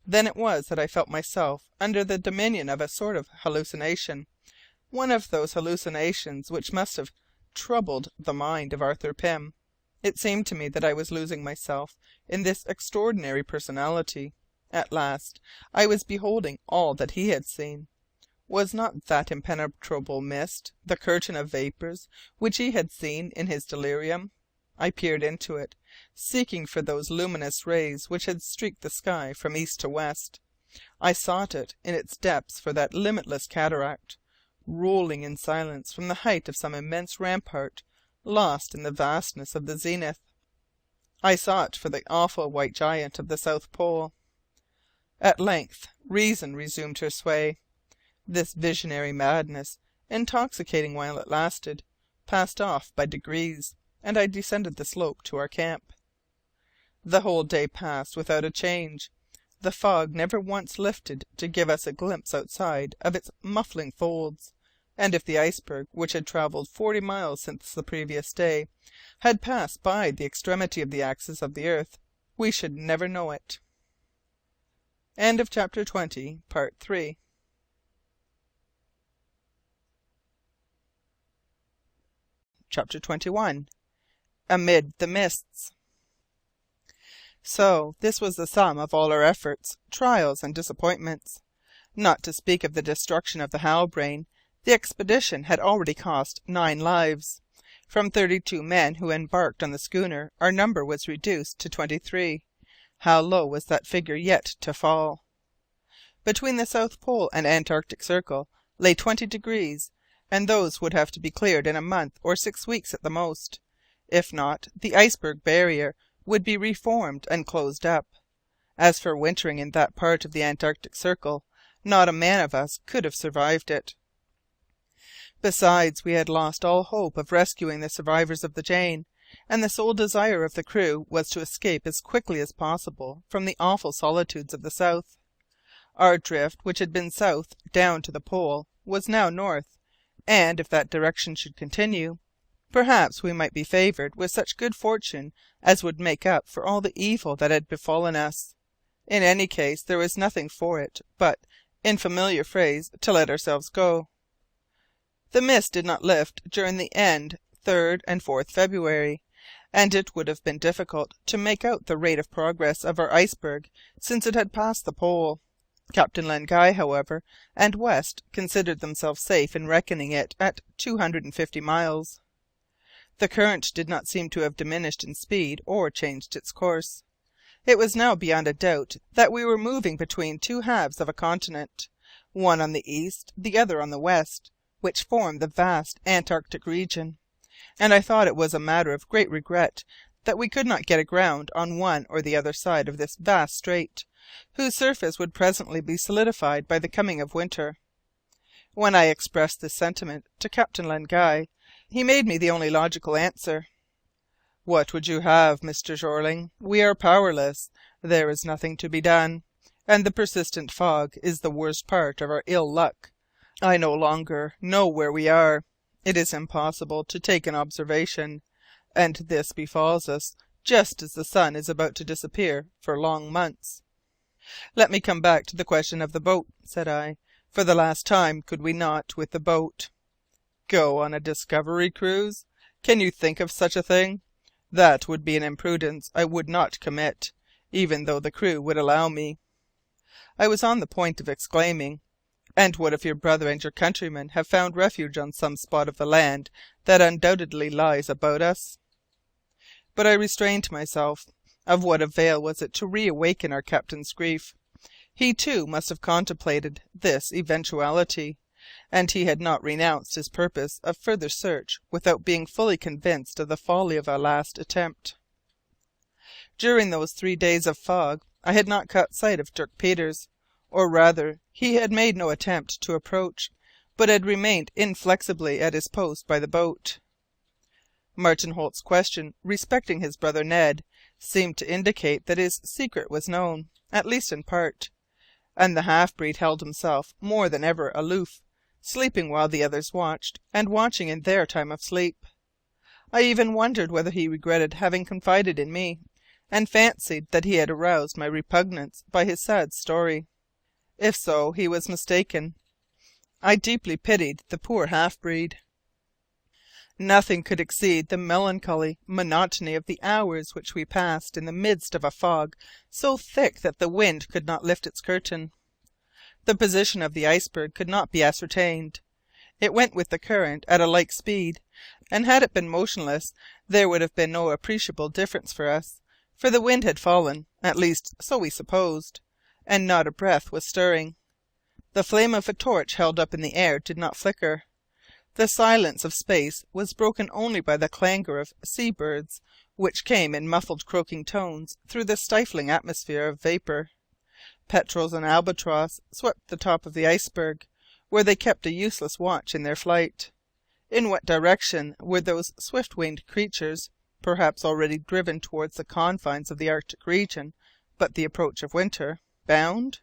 Then it was that I felt myself under the dominion of a sort of hallucination, one of those hallucinations which must have troubled the mind of Arthur Pym. It seemed to me that I was losing myself in this extraordinary personality. At last I was beholding all that he had seen. Was not that impenetrable mist the curtain of vapours which he had seen in his delirium? I peered into it, seeking for those luminous rays which had streaked the sky from east to west. I sought it in its depths for that limitless cataract, rolling in silence from the height of some immense rampart lost in the vastness of the zenith. I sought for the awful white giant of the South Pole. At length reason resumed her sway. This visionary madness, intoxicating while it lasted, passed off by degrees, and I descended the slope to our camp. The whole day passed without a change. The fog never once lifted to give us a glimpse outside of its muffling folds, and if the iceberg, which had travelled 40 miles since the previous day, had passed by the extremity of the axis of the earth, we should never know it. End of chapter 20, part 3. Chapter 21. Amid the Mists. So this was the sum of all our efforts, trials, and disappointments. Not to speak of the destruction of the Halbrane, the expedition had already cost 9 lives. From 32 men who embarked on the schooner our number was reduced to 23. How low was that figure yet to fall? Between the South Pole and Antarctic Circle lay 20 degrees, and those would have to be cleared in a month or 6 weeks at the most. If not, the iceberg barrier would be reformed and closed up. As for wintering in that part of the Antarctic Circle, not a man of us could have survived it. Besides, we had lost all hope of rescuing the survivors of the Jane, and the sole desire of the crew was to escape as quickly as possible from the awful solitudes of the south. Our drift, which had been south down to the pole, was now north, and if that direction should continue, perhaps we might be favoured with such good fortune as would make up for all the evil that had befallen us. In any case, there was nothing for it but, in familiar phrase, to let ourselves go. The mist did not lift during the end 3rd and 4th February, and it would have been difficult to make out the rate of progress of our iceberg since it had passed the pole. Captain Len Guy, however, and West considered themselves safe in reckoning it at 250 miles. The current did not seem to have diminished in speed or changed its course. It was now beyond a doubt that we were moving between two halves of a continent, one on the east, the other on the west, which formed the vast Antarctic region, and I thought it was a matter of great regret that we could not get aground on one or the other side of this vast strait, whose surface would presently be solidified by the coming of winter. When I expressed this sentiment to Captain Len Guy, he made me the only logical answer. "What would you have, Mr. Jeorling? We are powerless. There is nothing to be done, and the persistent fog is the worst part of our ill luck. I no longer know where we are. It is impossible to take an observation, and this befalls us just as the sun is about to disappear for long months." "Let me come back to the question of the boat," said I. "For the last time, could we not, with the boat—" "Go on a discovery cruise? Can you think of such a thing? That would be an imprudence I would not commit, even though the crew would allow me." I was on the point of exclaiming, "And what if your brother and your countrymen have found refuge on some spot of the land that undoubtedly lies about us?" But I restrained myself. Of what avail was it to reawaken our captain's grief? He too must have contemplated this eventuality, and he had not renounced his purpose of further search without being fully convinced of the folly of a last attempt. During those 3 days of fog I had not caught sight of Dirk Peters, or rather he had made no attempt to approach, but had remained inflexibly at his post by the boat. Martin Holt's question respecting his brother Ned seemed to indicate that his secret was known, at least in part, and the half-breed held himself more than ever aloof, sleeping while the others watched, and watching in their time of sleep. I even wondered whether he regretted having confided in me, and fancied that he had aroused my repugnance by his sad story. If so, he was mistaken. I deeply pitied the poor half-breed. Nothing could exceed the melancholy monotony of the hours which we passed in the midst of a fog so thick that the wind could not lift its curtain. The position of the iceberg could not be ascertained. It went with the current at a like speed, and had it been motionless there would have been no appreciable difference for us, for the wind had fallen, at least so we supposed, and not a breath was stirring. The flame of a torch held up in the air did not flicker. The silence of space was broken only by the clangour of sea birds, which came in muffled croaking tones through the stifling atmosphere of vapour. Petrels and albatross swept the top of the iceberg, where they kept a useless watch in their flight. In what direction were those swift-winged creatures, perhaps already driven towards the confines of the Arctic region, but the approach of winter, bound?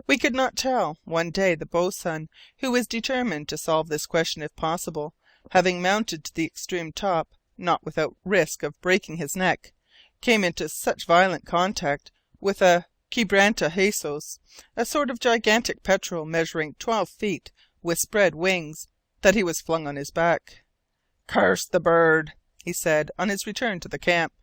We could not tell. One day the boatswain, who was determined to solve this question if possible, having mounted to the extreme top, not without risk of breaking his neck, came into such violent contact with a Quibranta Jesus, a sort of gigantic petrel measuring 12 feet with spread wings, that he was flung on his back. "Curse the bird!" he said on his return to the camp,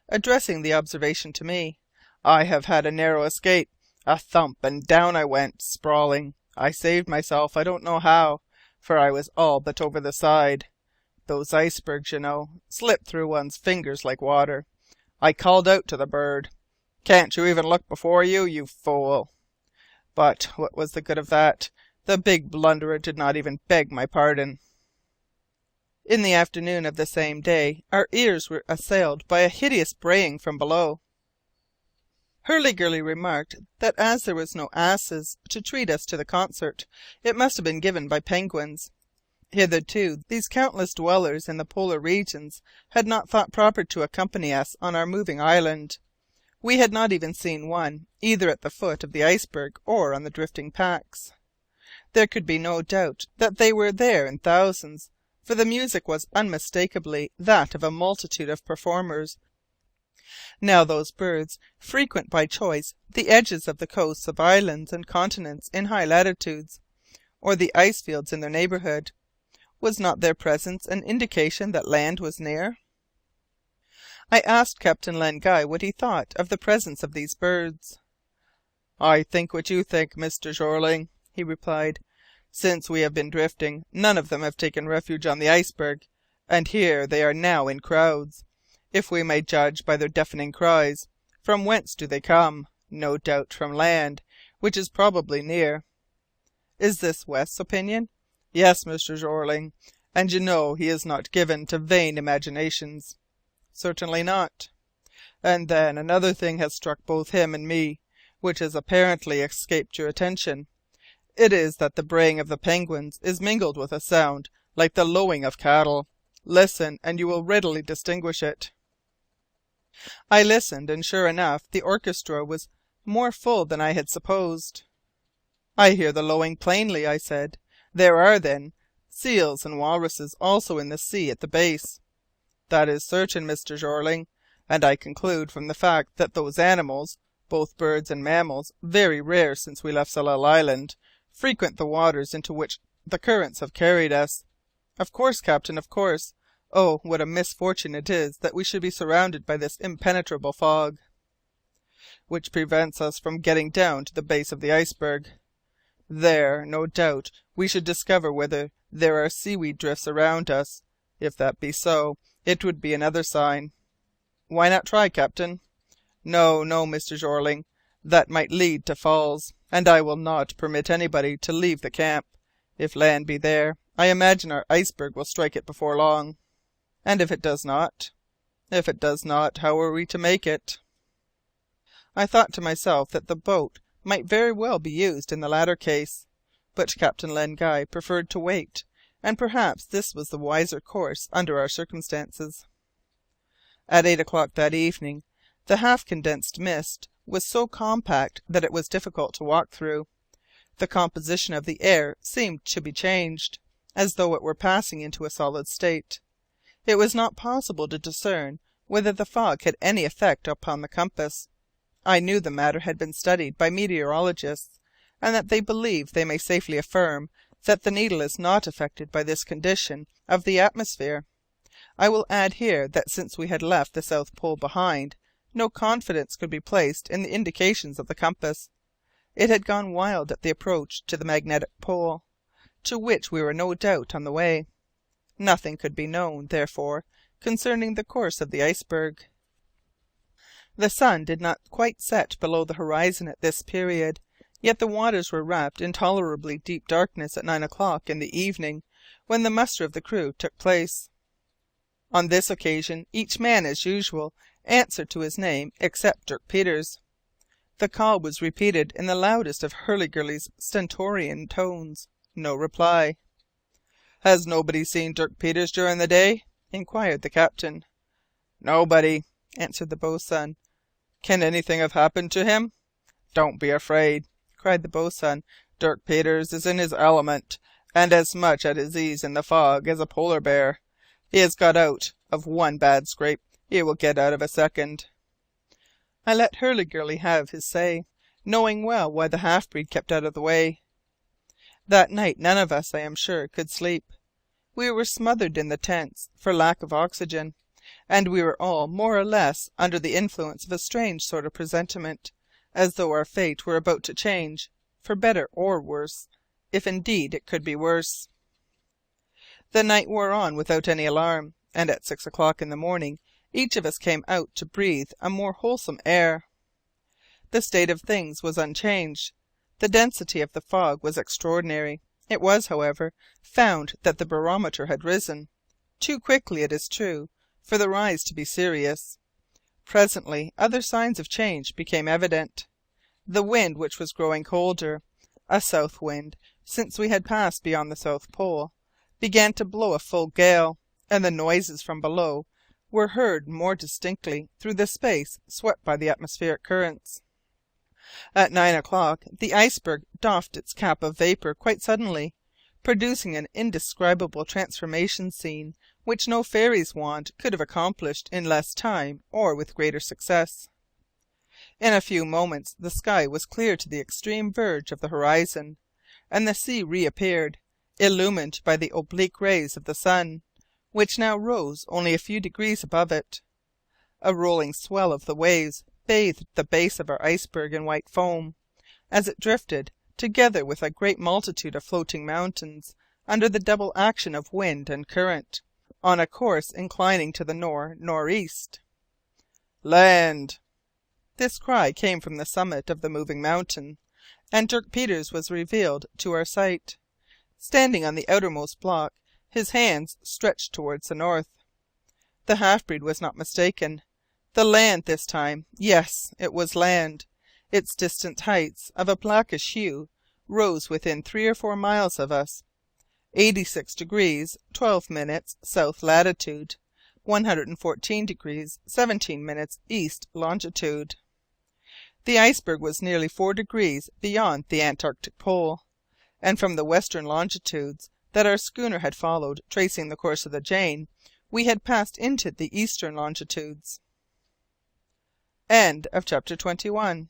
addressing the observation to me. "I have had a narrow escape. A thump, and down I went, sprawling. I saved myself, I don't know how, for I was all but over the side. Those icebergs, you know, slip through one's fingers like water. I called out to the bird. Can't you even look before you, you fool?" But what was the good of that? The big blunderer did not even beg my pardon. In the afternoon of the same day our ears were assailed by a hideous braying from below. Hurliguerly remarked that as there were no asses to treat us to the concert, it must have been given by penguins. Hitherto these countless dwellers in the polar regions had not thought proper to accompany us on our moving island. We had not even seen one, either at the foot of the iceberg or on the drifting packs. There could be no doubt that they were there in thousands, for the music was unmistakably that of a multitude of performers. Now those birds frequent by choice the edges of the coasts of islands and continents in high latitudes, or the ice fields in their neighbourhood. Was not their presence an indication that land was near? I asked Captain Len Guy what he thought of the presence of these birds. "I think what you think, Mr. Jeorling," he replied. "Since we have been drifting, none of them have taken refuge on the iceberg, and here they are now in crowds. If we may judge by their deafening cries, from whence do they come? No doubt from land, which is probably near." "Is this West's opinion?" "Yes, Mr. Jeorling, and you know he is not given to vain imaginations." "Certainly not." "And then another thing has struck both him and me, which has apparently escaped your attention. It is that the braying of the penguins is mingled with a sound like the lowing of cattle. Listen, and you will readily distinguish it." I listened, and sure enough the orchestra was more full than I had supposed. "I hear the lowing plainly," I said. "There are, then, seals and walruses also in the sea at the base?" "That is certain, Mr. Jeorling, and I conclude from the fact that those animals, both birds and mammals, very rare since we left Tsalal Island, frequent the waters into which the currents have carried us." "Of course, captain, of course. Oh, what a misfortune it is that we should be surrounded by this impenetrable fog!" "Which prevents us from getting down to the base of the iceberg. There, no doubt, we should discover whether there are seaweed drifts around us. If that be so, it would be another sign." "Why not try, captain?" No, Mr. Jeorling, that might lead to falls, and I will not permit anybody to leave the camp. If land be there, I imagine our iceberg will strike it before long." "And if it does not?" "If it does not, how are we to make it?" I thought to myself that the boat might very well be used in the latter case, but Captain Len Guy preferred to wait, and perhaps this was the wiser course under our circumstances. At 8 o'clock that evening the half-condensed mist was so compact that it was difficult to walk through. The composition of the air seemed to be changed, as though it were passing into a solid state. It was not possible to discern whether the fog had any effect upon the compass. I knew the matter had been studied by meteorologists, and that they believe they may safely affirm that the needle is not affected by this condition of the atmosphere. I will add here that since we had left the South Pole behind, no confidence could be placed in the indications of the compass. It had gone wild at the approach to the magnetic pole, to which we were no doubt on the way. Nothing could be known, therefore, concerning the course of the iceberg. The sun did not quite set below the horizon at this period, yet the waters were wrapped in tolerably deep darkness at 9 o'clock in the evening, when the muster of the crew took place. On this occasion each man, as usual, answered to his name except Dirk Peters. The call was repeated in the loudest of Hurliguerly's stentorian tones. No reply. "Has nobody seen Dirk Peters during the day?" inquired the captain. "Nobody," answered the boatswain. "Can anything have happened to him?" "Don't be afraid," cried the boatswain. "Dirk Peters is in his element, and as much at his ease in the fog as a polar bear. He has got out of one bad scrape, he will get out of a second." I let Hurliguerly have his say, knowing well why the half-breed kept out of the way. That night none of us, I am sure, could sleep. We were smothered in the tents for lack of oxygen, and we were all more or less under the influence of a strange sort of presentiment, as though our fate were about to change, for better or worse, if indeed it could be worse. The night wore on without any alarm, and at 6 o'clock in the morning each of us came out to breathe a more wholesome air. the state of things was unchanged. The density of the fog was extraordinary. It was, however, found that the barometer had risen too quickly, it is true, for the rise to be serious. Presently other signs of change became evident. The wind, which was growing colder, a south wind since we had passed beyond the South Pole, began to blow a full gale, and the noises from below were heard more distinctly through the space swept by the atmospheric currents. At 9 o'clock the iceberg doffed its cap of vapour quite suddenly, producing an indescribable transformation scene which no fairy's wand could have accomplished in less time or with greater success. In a few moments the sky was clear to the extreme verge of the horizon, and the sea reappeared, illumined by the oblique rays of the sun, which now rose only a few degrees above it. A rolling swell of the waves bathed the base of our iceberg in white foam, as it drifted, together with a great multitude of floating mountains, under the double action of wind and current, on a course inclining to the north-northeast. "Land!" This cry came from the summit of the moving mountain, and Dirk Peters was revealed to our sight, standing on the outermost block, his hands stretched towards the north. The half-breed was not mistaken. The land this time! Yes, it was land. Its distant heights, of a blackish hue, rose within 3 or 4 miles of us. 86° 12' south latitude, 114° 17' east longitude. The iceberg was nearly 4 degrees beyond the Antarctic pole, and from the western longitudes that our schooner had followed tracing the course of the Jane, we had passed into the eastern longitudes. CHAPTER 22.